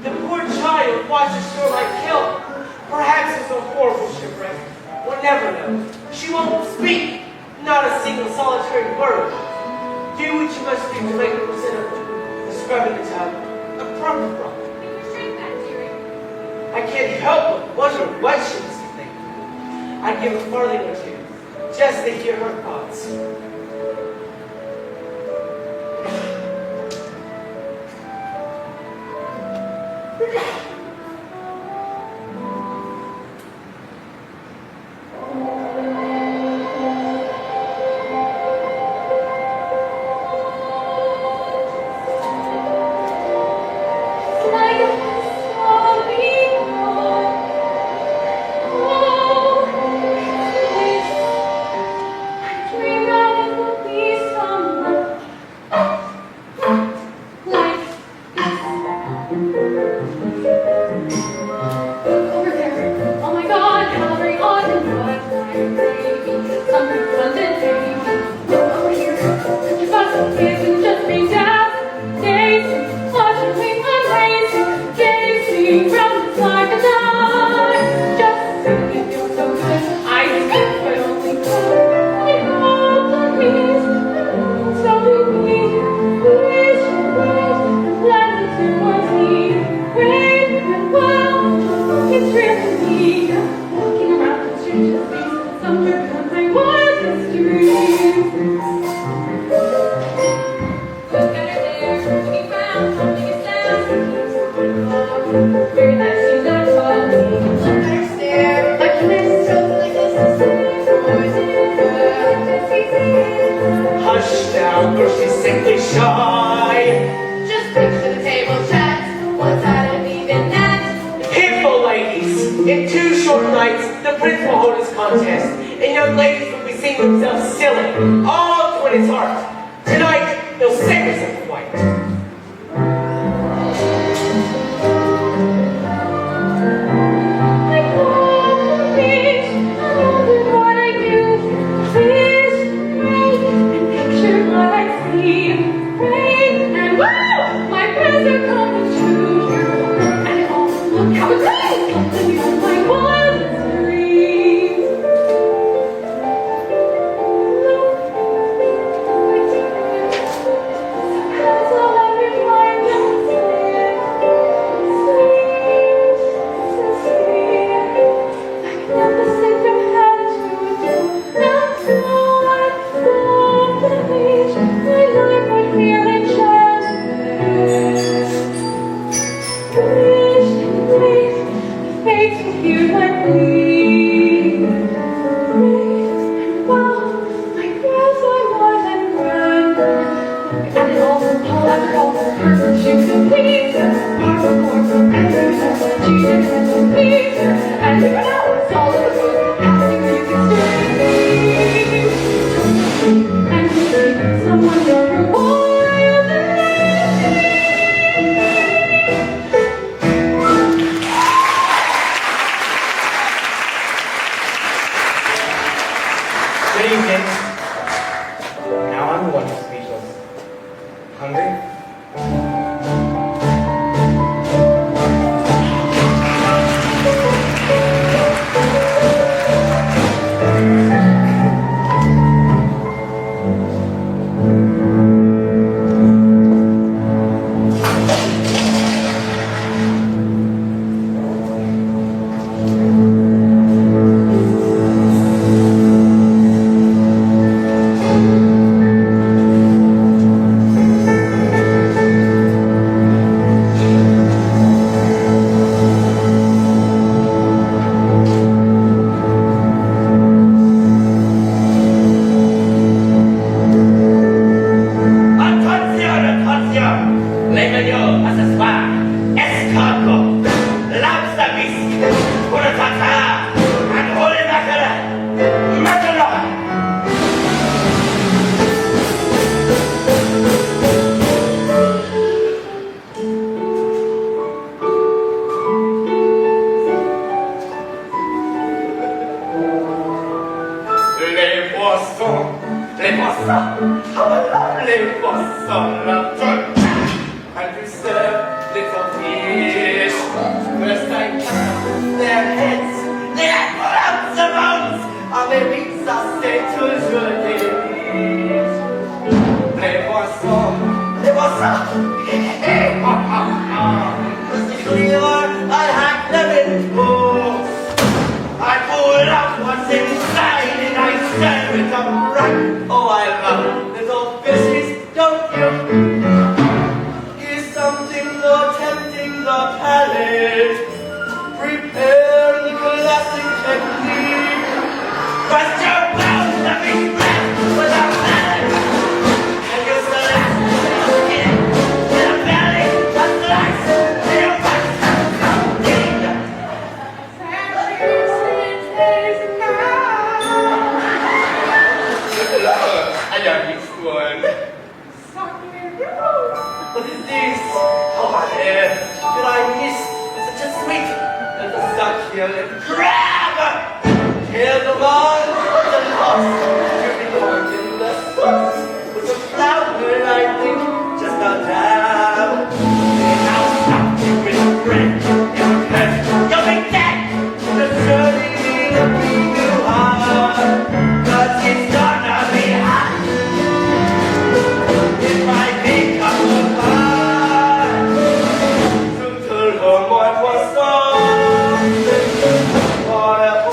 The poor child watched ashore like killed. Perhaps it's a horrible shipwreck. We'll never know. She won't speak. Not a single solitary word. Do what you must do to make her presentable. The scrub in the tub. A proper rock. We were straight back, dearie. I can't help but wonder what she must be thinking. I'd give a farthing or two just to hear her thoughts. Like a stormy morn. Oh, I dream that it will be someone like look over there. Oh my God, coloring on and what baby, something fun and baby. Look over here, such a fuss of kids and just being down. Daisy, watching me unraising. Daisy, round it's like a dime. Just singing feels so good. I think but only good. I hope that means so we wish and wait and plan the two was he. Brave and well, it's really me. Walking around the church and somewhere behind my wildest dreams. Look at her there, looking round, something is down. Very nice, she's not tall. Look at her stare, like a nice trophy like this. Or is it good? Just easy. Hush now, for she's sickly shy. Just picture the table chat. What's out of even that? People, ladies, in 2 short nights, the prince will hold his contest, and young ladies will be seeing themselves silly, all to win his heart. Tonight, he'll save us of white. I call the beach, I wonder what I do. Wish, pray, and picture what I see. Pray, and wow, my prayers are coming true. And oh, look how it's rain, something beyond my wildest dreams. Look, Hungry? Attenzione, legaio, asaspa, escargo, lapsa bisque, una tata, and holy mackerel, mackerel. Les poissons, la truc, and you serve little fish. First I cut their heads, then I pull out the bones, and they meat are say toujours des Les poissons, hey, ha ha ha. Mr. Cleaver, I hack them in two. I pull out what's inside and I serve it up right. Oh, I love little fishes, don't you? Here's something more tempting the palate. Prepare the classic technique. First you're bound to be wrapped without palate. And you select the skin, in a belly, a slice, in your back, I got used to one. What is this? Oh, my hair. Did I miss such a sweet little succulent crab? Kill the one, the lost, to be born in the sauce. With a flower, I think, just a dab. And I'll stop you with bread. You'll be dead. The journey will be too hard. 'Cause it's gonna be hot. If I become a man, tout le monde poisson, forever.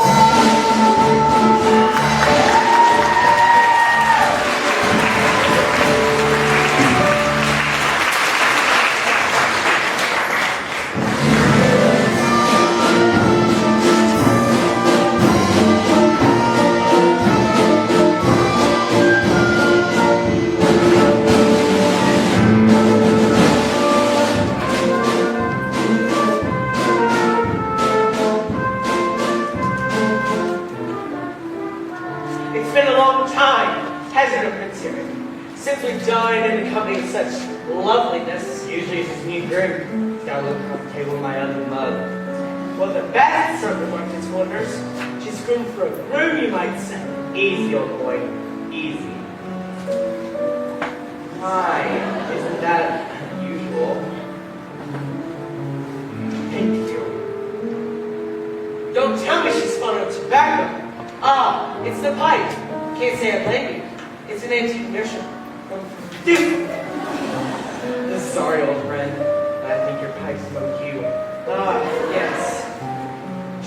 It's been a long time, hasn't it, Prince Harry? Since we've dined in the company of such loveliness. Usually it's his new groom. He's got a little off the table in my other mug. Well, the best servant worked its wonders. She's groomed for a groom, you might say. Easy, old boy, easy. My, isn't that unusual? Thank you. Don't tell me she's spun up tobacco. Ah, it's the pipe. Can't say I blame you. It's an antique nursery. Sorry, old friend. I think your pipe spoke you. Ah, yes.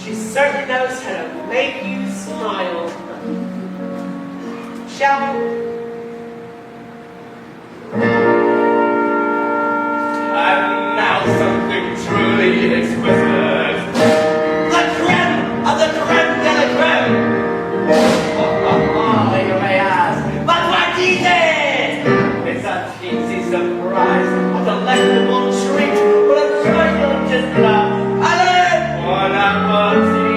She certainly knows how to make you smile. Shall we? And now something truly exquisite. The creme of the creme de la creme. You may ask, but what is it? It's a teensy surprise, a delectable treat, but a trifle just love. Allez, bon appetit.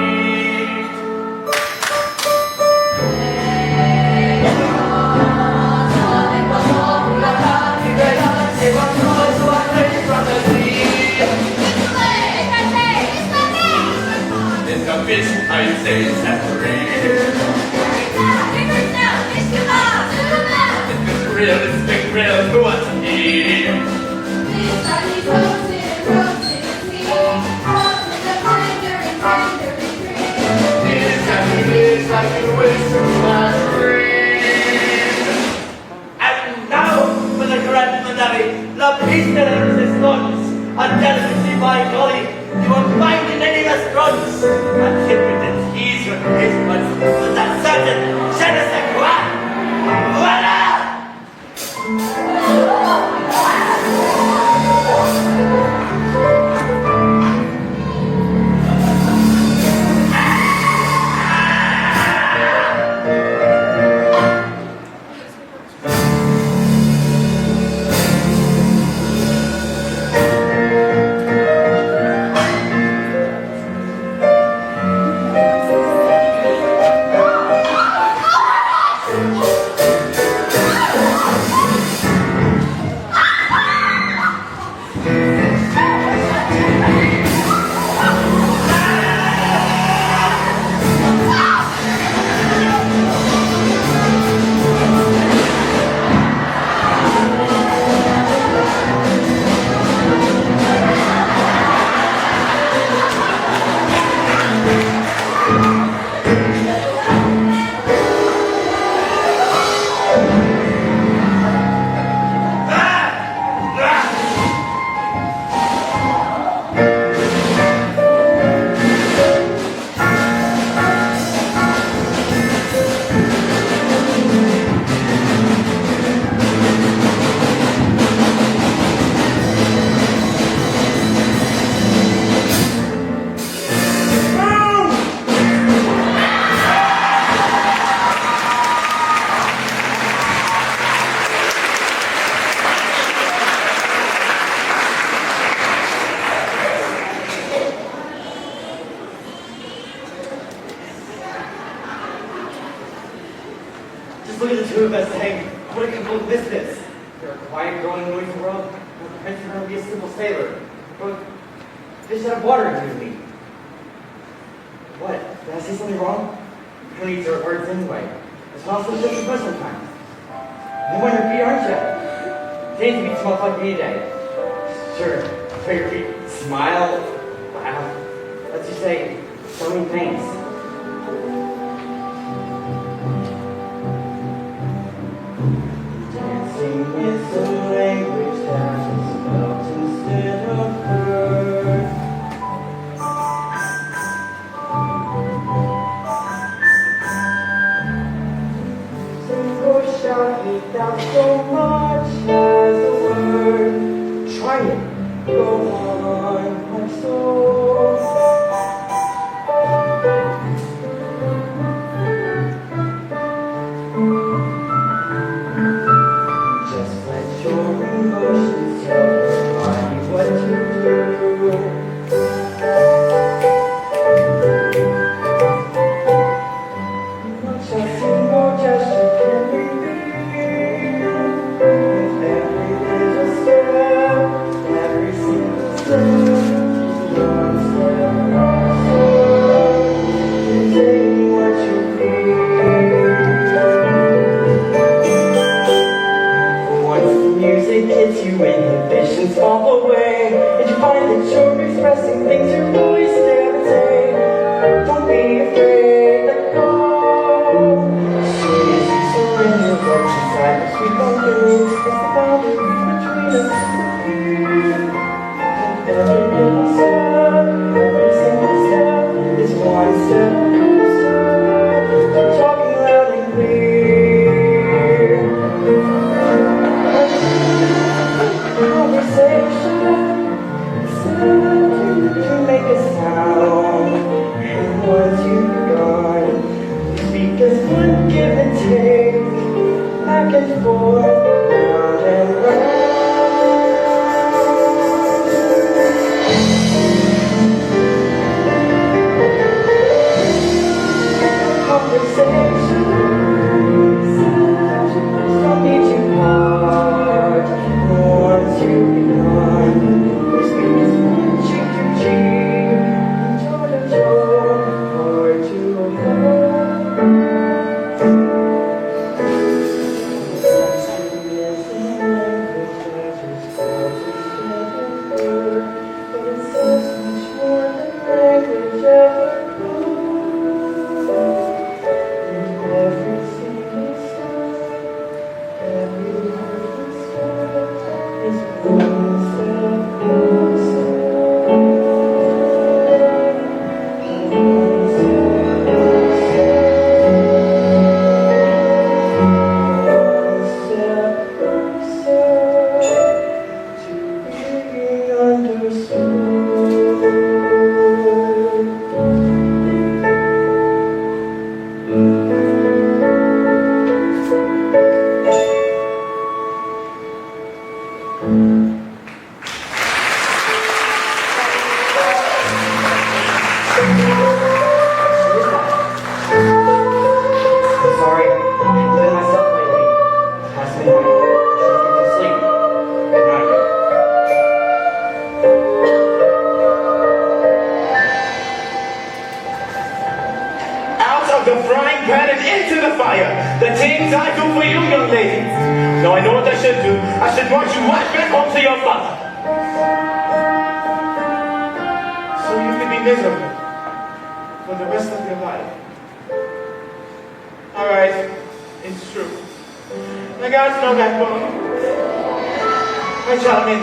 It's a fish, I say, separate. It's a real should riddle to us. This slightly roasted tea. Roasted the tender and tender and green. It is after this like a wisdom last green. And now for the grand finale, La Piste de Resistance, a delicacy by golly, you won't find in any restaurants. A tidbit that tease your taste buds with that certain je ne sais quoi. Voila! Just look at the two of us saying, what a complete miss this. You're a quiet, growing, noisy world. The prince is going to be a simple sailor. But fish out of water into me. What? Did I say something wrong? You don't eat your words anyway. It's not so just as sometimes. No one your feet, aren't you? Days to be small like me today. Sure, show your feet. Smile. Wow. Let's just say so many things. Dancing is a language that is felt instead of heard. Sing or shout without so much as a word. Try it, go on, my soul. Just let your emotions tell your body what to do. Just a single gesture can reveal. With every little step, every single step is one step closer to saying what you feel. Once the music hits you, inhibitions fall away, and you find that you're expressing things you really dare to say. Don't be afraid, let go. As soon as you surrender, what's inside the sweet longing, it's the boundaries between us disappear. And every little step, every single step is one step closer to talking loud and clear. Conversation to make a sound, and once Sorry, I've been myself lately. Last midnight, trying to get some sleep. Good night. Out of the frying pan and into the fire. The things I do for you, young lady. Now I know what I should do. I should march you right back home to your father. So you can be miserable for the rest of your life. Alright, it's true. I got no backbone. My gentlemen,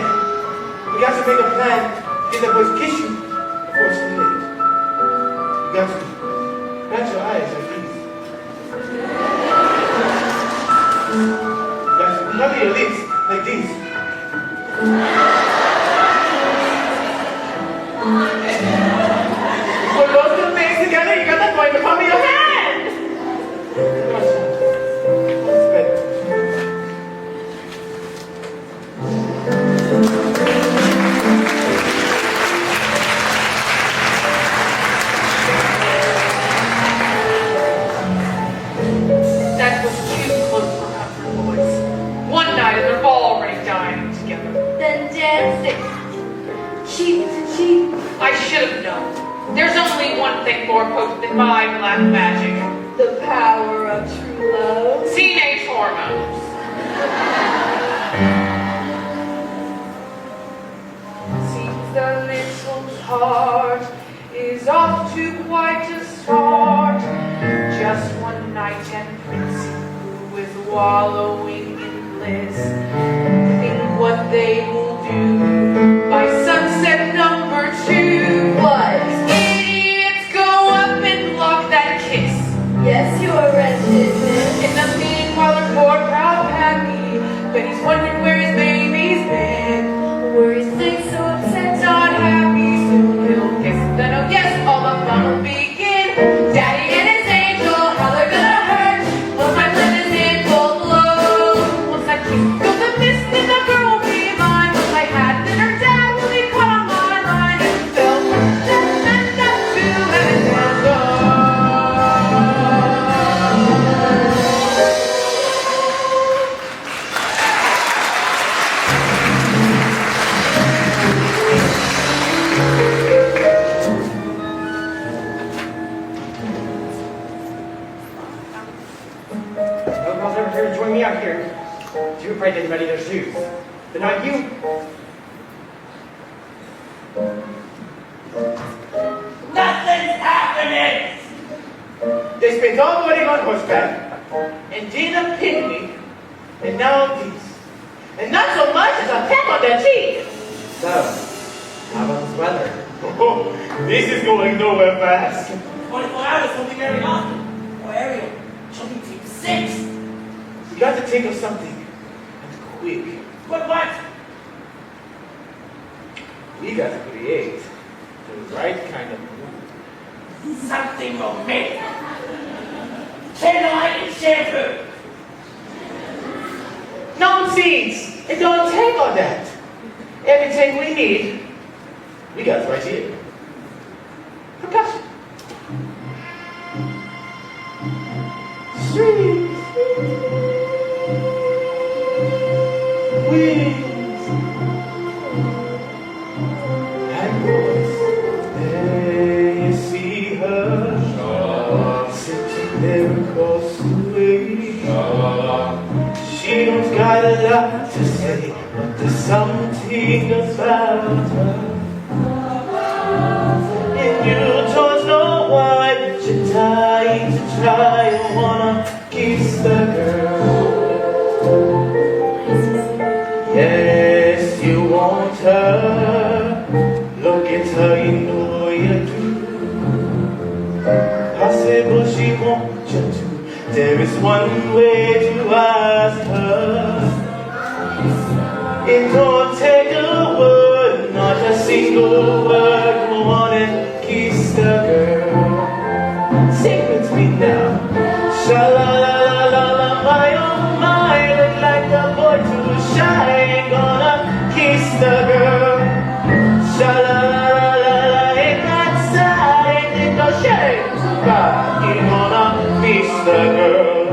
we got to make a plan to get that boy's kiss you before it's too late. You got to Catch your eyes like these. Yes, cover your lips like these. Put those two things together, you got that boy in the palm of your hand. Come on, son. It's better. That was too close for comfort, boys. One night and they're already dying together. Then dancing, cheek to cheek. I should have known. There's only one thing more potent than my black magic. The power of true love. Teenage hormones. Seems the little heart is off to quite a start. Just one night and Prince who is wallowing in bliss. Think what they will do by sunset number 2. What? Idiots go up and block that kiss. Yes, you are wretched, miss. In the meanwhile, her poor proud Pappy, but he's wondering where his baby's been. Worries think so upset. Not happy, soon he'll kiss. Then oh yes, all the fun will begin. Daddy and his angel, how they're gonna hurt. Once my plan is in full blow. Once I kiss, goes the mist and the girl will be mine. Once I had then her dad will be caught on my line. And fell from death and up to heaven and go. No girls ever here to join me out here. Too afraid they'd muddy their shoes. But not you. Nothing's happening! They spent all morning on horseback, and dinner pinned me, and now this. And not so much as a peck on the cheek. So, how about this weather? Oh, this is going nowhere fast. 24 hours won't be very often. Oh, Ariel, she'll be deep 6. We got to think of something, and quick. What? We got to create the right kind of mood. Something romantic. Candlelight and shampoo. Nonsense! It don't take all that. Everything we need, we got right here. Percussion. Strings. Wings. And voice. There you see her. Sitting there across the way. She don't got a lot to say, but there's something about her. And you don't know why, but you're dying to try and wanna kiss the girl. Yes, her. Look at her, you know you do. I said, but she wants you to. There is one way to ask her. It don't take a word, not a single word. Go on and kiss the girl. Sing with me now. Sha-la-la-la-la-la, my oh my. Look like the boy too shy. Ain't gonna kiss the girl. Sha-la-la-la-la-la, ain't that sad? Ain't it no shame? God, ain't gonna kiss the girl.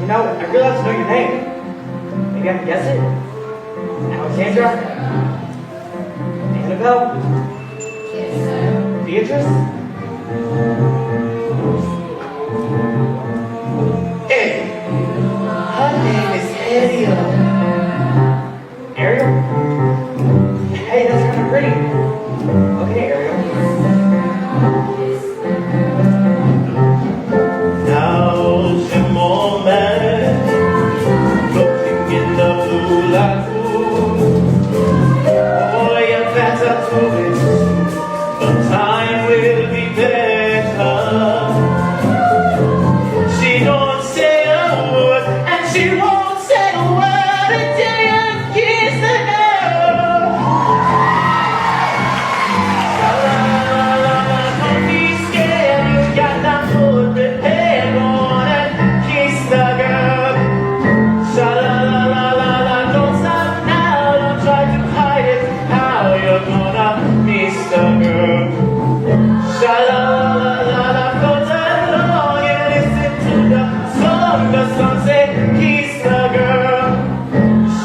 You know, I really like to know your name. Maybe I can guess it. Alexandra? Annabelle? Beatrice? Eddie. Her name is Ariel. Ariel? Hey, that's kind of pretty. Okay, Ariel. Now's the moment, floating in the blue lagoon. Oh, you better do it soon, the time will be better. She don't say a word, and she won't say a word until you kiss the girl. La-la-la-la-la, don't be scared, you got that foot prepared. Go on and kiss the girl. Sha-la-la-la-la-la, don't stop now, don't try to hide it. How you're gonna miss the girl. Sha-la-la-la-la, float along and listen to the song. The song say, kiss the girl.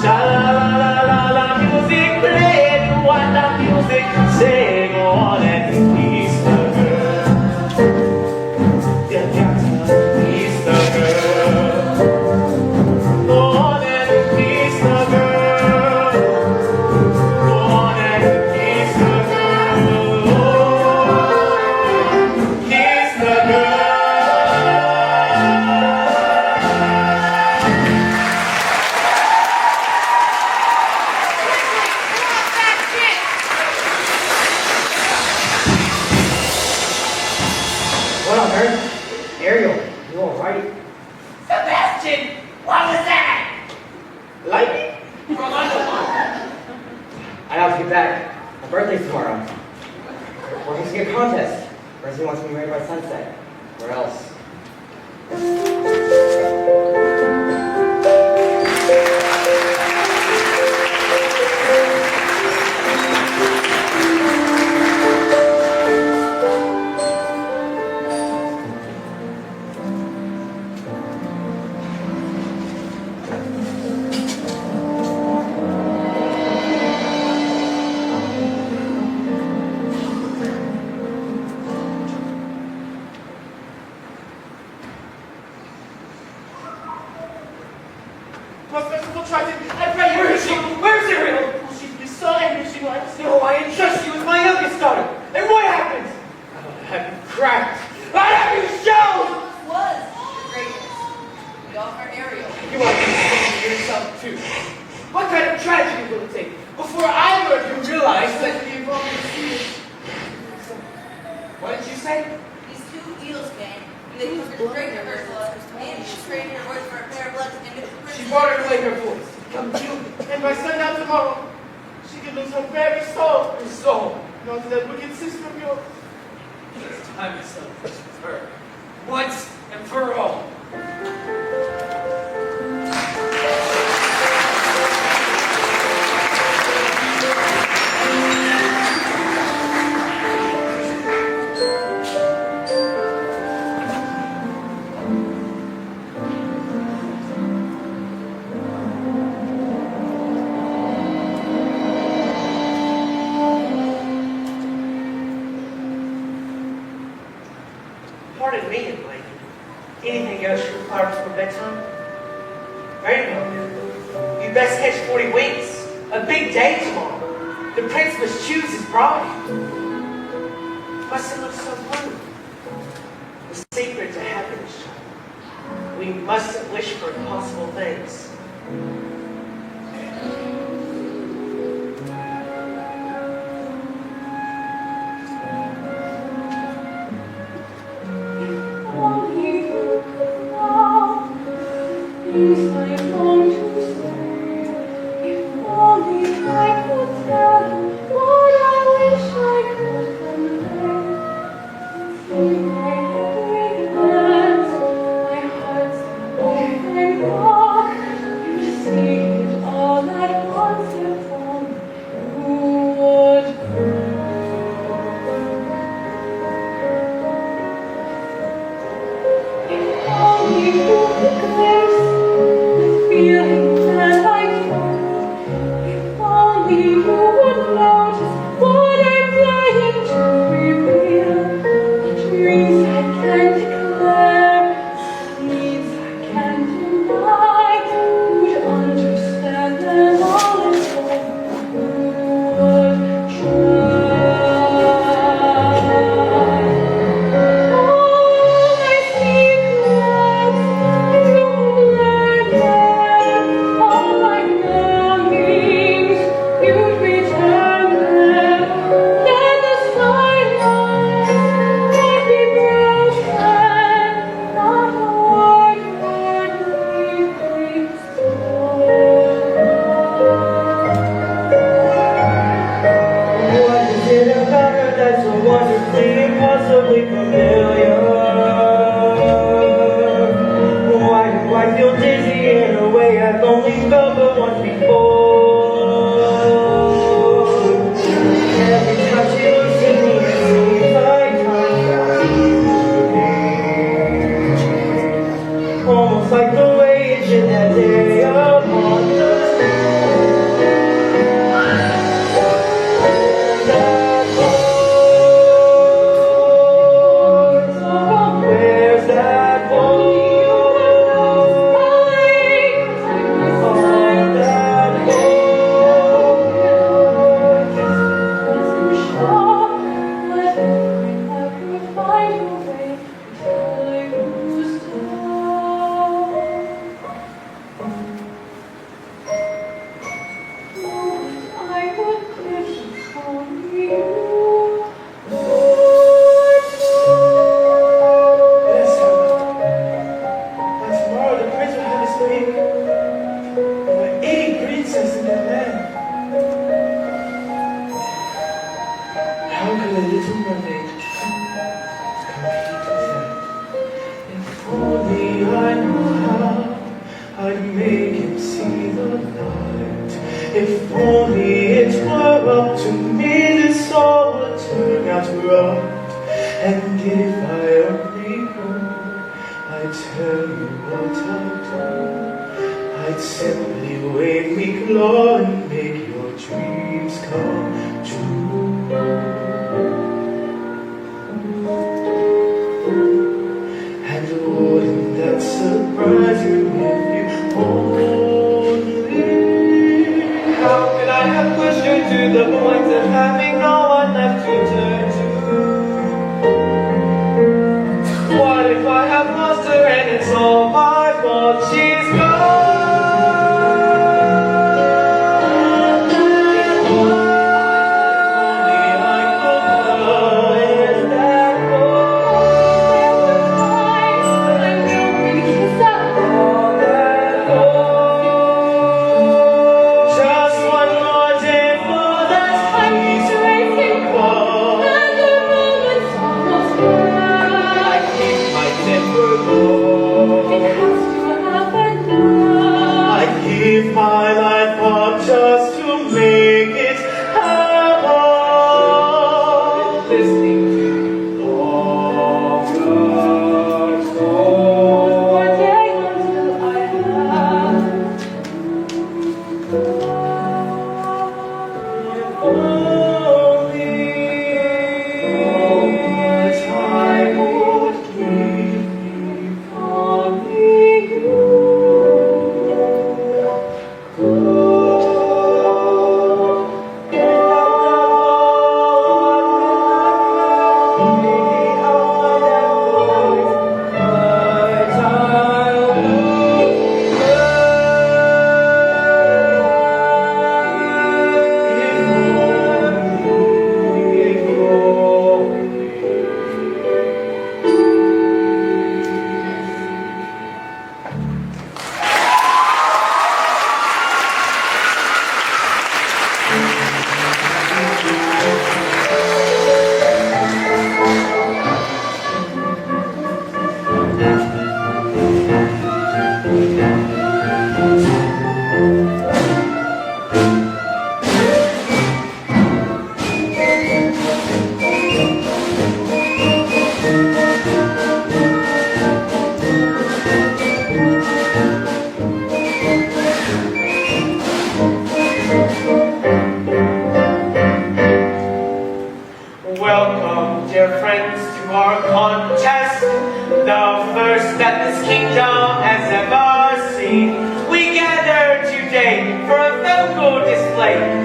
Sha-la-la-la-la-la, music play, do what the music say. Go on and kiss the girl. You got to kiss the girl. Go on and kiss the girl. Go on and kiss the girl. Oh, kiss the girl. What on earth? Ariel, you alright? Sebastian, what was that? Lightning? From under I have to get back. My birthday's tomorrow. We're hosting a contest. President wants me married by sunset. Where else? Respectable Triton, I pray you. Where is she? Where's Ariel? Oh, she'd be so angry if she was. No, I entrust you with my youngest daughter. And what happened? I would have you cracked. I'd have you shelled! Was your greatness. We offer Ariel. You want to think yourself too. What kind of tragedy will it take before either of you realize that the involvement is serious? What did you say? These two eels came, and they took her straight to Ursula, and she traded her voice for a pair of legs and into She prison. brought her to lay her voice. Come to And by sundown tomorrow, she could lose her very soul. her soul. Not to that wicked sister of yours. It's time to settle this with her. Once and for all. Pardon me, young lady. Anything else you require before bedtime? Very well. You best catch 40 winks. A big day tomorrow. The prince must choose his bride. Must it look so blue? The secret to happiness, child. We mustn't wish for impossible things.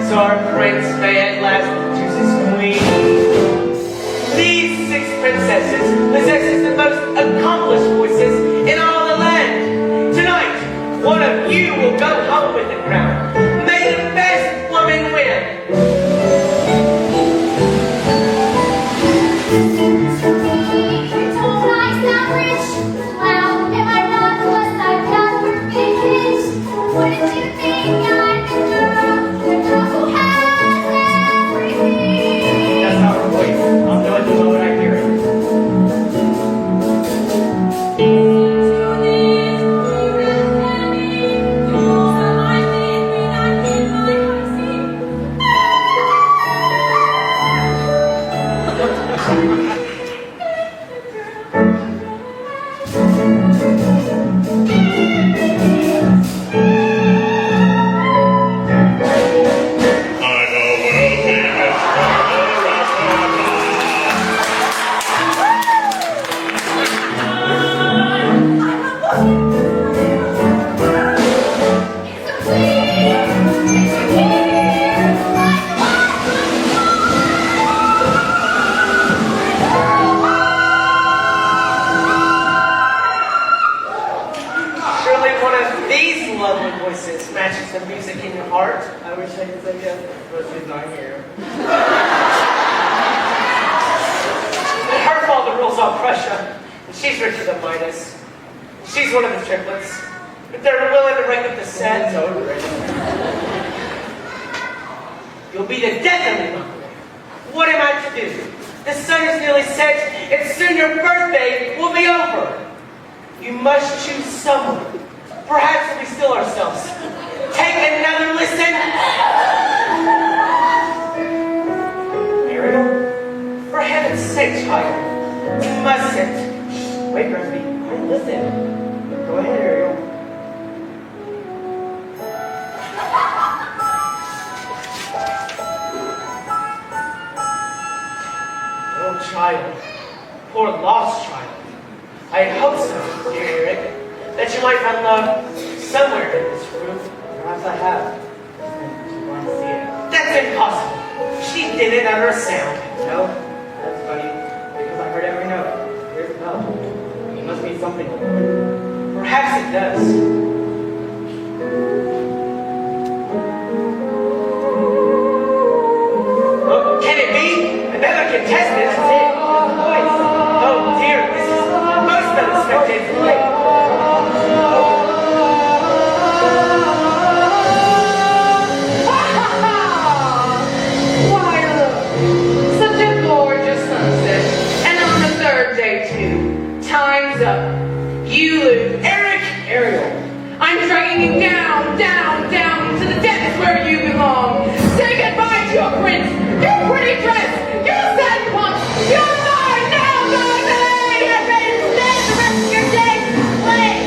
so our prince may at last choose his queen. These 6 princesses possess the most accomplished voices in all the land. Tonight, one of you will go home with the crown. May the best woman win. Don't I sound rich? Well, am I not? Plus I've got perfect pitch. Wouldn't you think I'm the girl who has everything? That's our voice. I'll know it the moment I hear it. Surely one of these lovely voices matches the music in your heart. I wish I could say yes, but she's not here. Her father rules all Prussia, and she's richer than Midas. She's one of the triplets, but they're willing to break up the set. You'll be the death of me, Uncle. What am I to do? The sun is nearly set, and soon your birthday will be over. You must choose someone. Perhaps if we still ourselves. Take another listen. Ariel, for heaven's sake, child, you mustn't. Wait, Grimsby. Listen. Go ahead, Ariel. Oh, child. Poor lost child. I had hoped so, dear Eric, that you might find love somewhere in this room. Perhaps I have. Just want to see it. That's impossible. She didn't utter a sound. No, that's funny, because I heard every note. Here's the bell. It must mean something. Perhaps it does. Oh, can it be? Another contestant? That's it. That's the voice. Oh dear, this is most unexpected. Why, look, such a gorgeous sunset, and on the 3rd day too. Time's up. You lose. Eric! Ariel. I'm dragging you down, down, down to the depths where you belong. Say goodbye to your prince, your pretty dress, your sad pumps, your mine, now my name. You're ready to spend the rest of your days playing.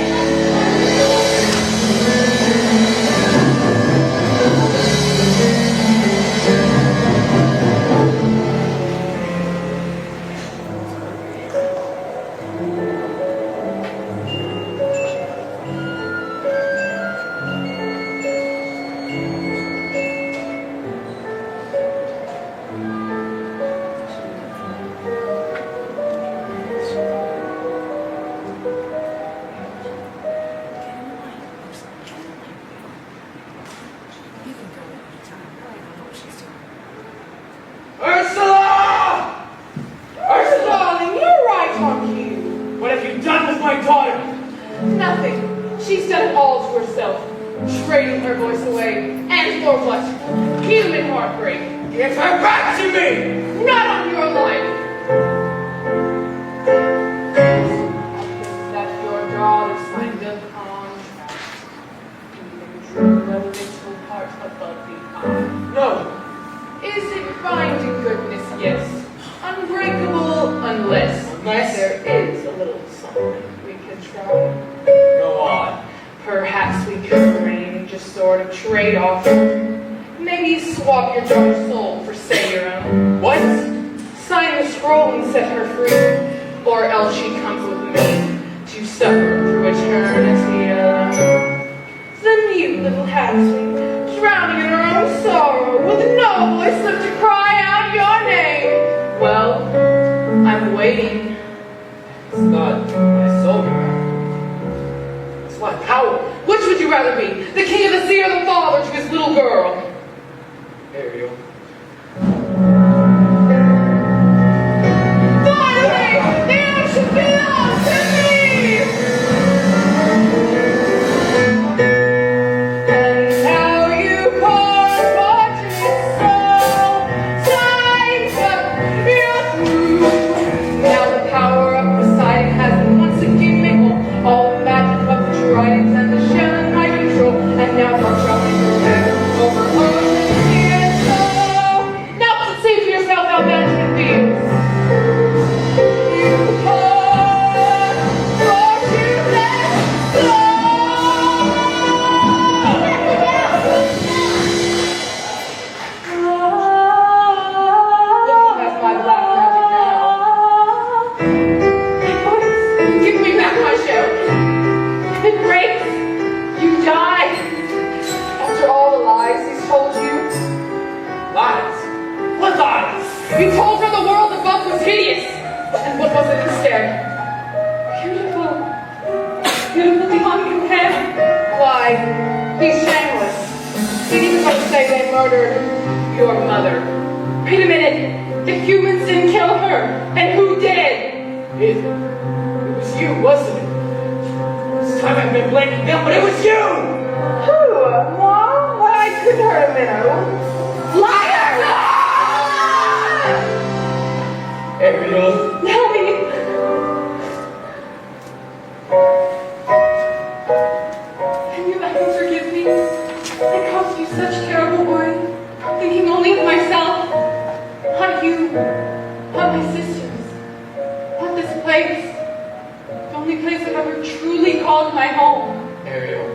Ursula! Ursula, darling, you're right on cue. What have you done with my daughter? Nothing. She's done it all to herself, trading her voice away. And for what? Human heartbreak. Give her back to me! Not on your life. That your daughter signed a contract. Even drew a little heart above the eye. No. Is it binding goodness? Yes. Unbreakable unless there is a little something we could try. Go on. Perhaps we could arrange a sort of trade-off. Maybe swap your daughter's soul for, say, your own. What? Sign the scroll and set her free, or else she comes with me to suffer through eternity alone. The mute little halfling, drowning in her own sorrow, will waiting. It's not my soul you're after. It's my power. Which would you rather be? The king of the sea or the father to his little girl? Ariel. Finally! The ocean belongs to me! And now you pause, watching it slow. Time's up, you're through. Now the power of Poseidon has been once again mingled. All the magic of the tridents and the shell in my control. And now thou shalt make your way over ocean, sea, and snow. Now say to yourself how magic feels. You pause, watching it Looking past my black magic now. Give me back my shell. It breaks. You die. After all the lies he's told you. Lies. What lies? You told her the world above was hideous. And what was it instead? Beautiful. Beautiful beyond compare. Why, he's shameless. He'd even go to say they murdered your mother. Wait a minute. The humans didn't kill her. And who did? It was you, wasn't it? This time I've been blaming them, but it was you! Who? Moi? Why, I couldn't hurt a minnow. Liar! Ariel. Daddy! Can you let me forgive me? I caused you such terrible worry, thinking only of myself, not you, not my sisters, not this place, the only place I've ever truly called my home. Ariel,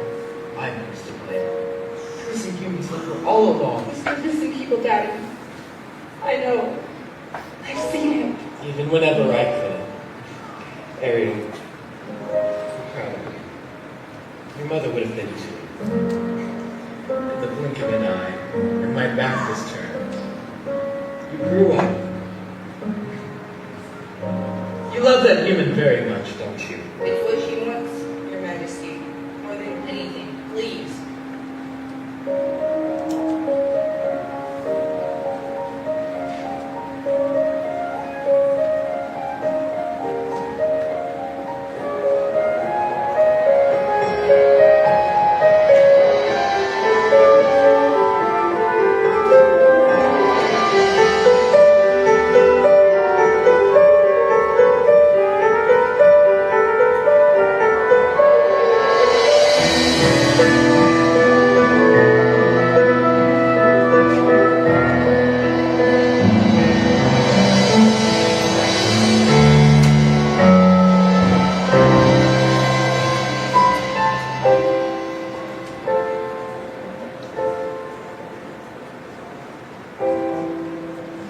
I'm Mr. Blake. Missing humans were here all along. He's been missing people, Daddy. I know. I've seen him. Even whenever I could. Ariel, I'm proud of you. Your mother would have been too. At the blink of an eye, and my back was turned. You grew up. You love that human very much, don't you? It's what she wants, Your Majesty. More than anything, please.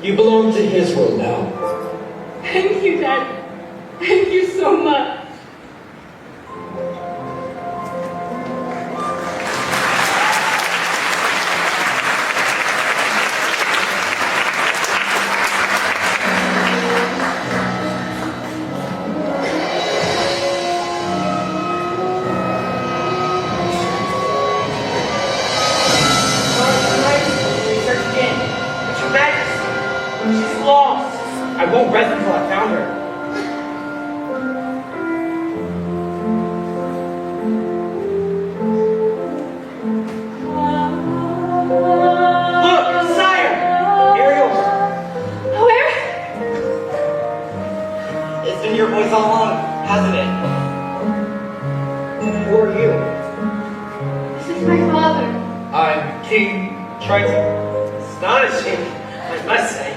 You belong to his world now. Thank you, Daddy. Thank you so much. Search again. But Your Majesty, she's lost. I won't rest until I found her. Look, sire! Ariel, Where? it's been your voice all along, hasn't it? Who are you? This is my father. I'm King Triton. Astonishing, I must say.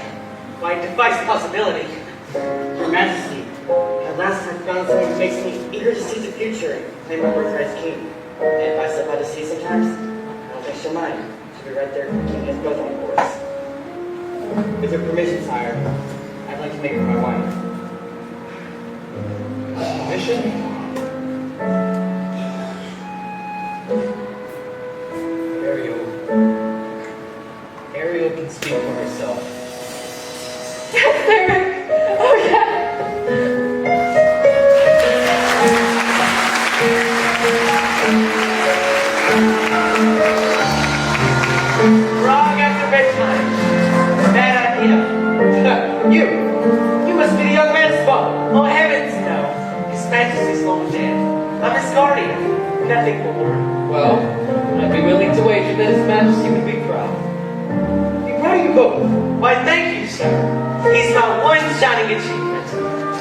Why, it defies possibility. Your Majesty, at last I found something that makes me eager to see the future and claim my birthright as king. And if I step out to sea sometimes, I don't think she'll mind. She'll be right there keeping us both on course. With your permission, sire, I'd like to make her my wife. Mission? Ariel can speak for herself. Yes, Eric. Oh, yeah. bedtime. Bad idea. You must be the young man's father. Oh, heavens, no. His Majesty's long dead. I'm his guardian. Nothing more. Well, I'd be willing to wager that His Majesty would be proud. Be proud of you both. Why, thank you, sir. He's my one shining achievement.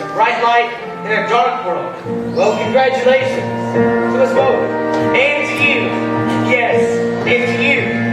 A bright light in a dark world. Well, congratulations. To us both. And to you. Yes, and to you.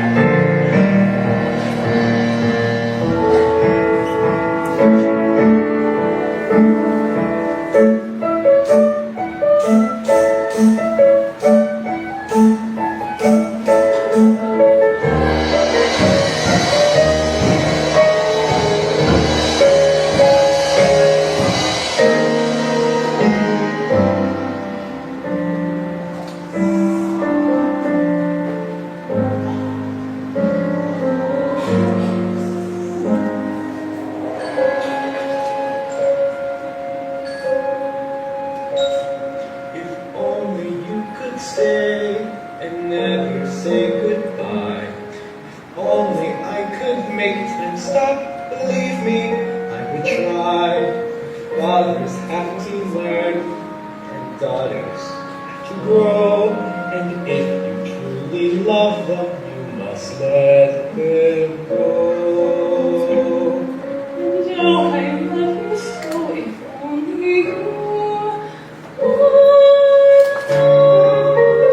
If only you could stay and never say goodbye. If only I could make time stop, believe me, I would try. Fathers have to learn, and daughters have to grow. And if you truly love them, you must let them go. Oh, I love you so, if only you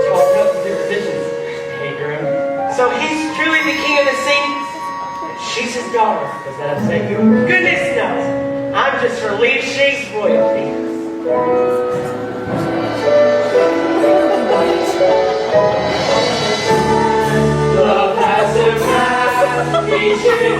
Talking up the positions. Hey, Grim. So he's truly the king of the sea? She's his daughter. Does that upset you? Goodness knows. I'm just relieved she's royalty. Love has a path, each of you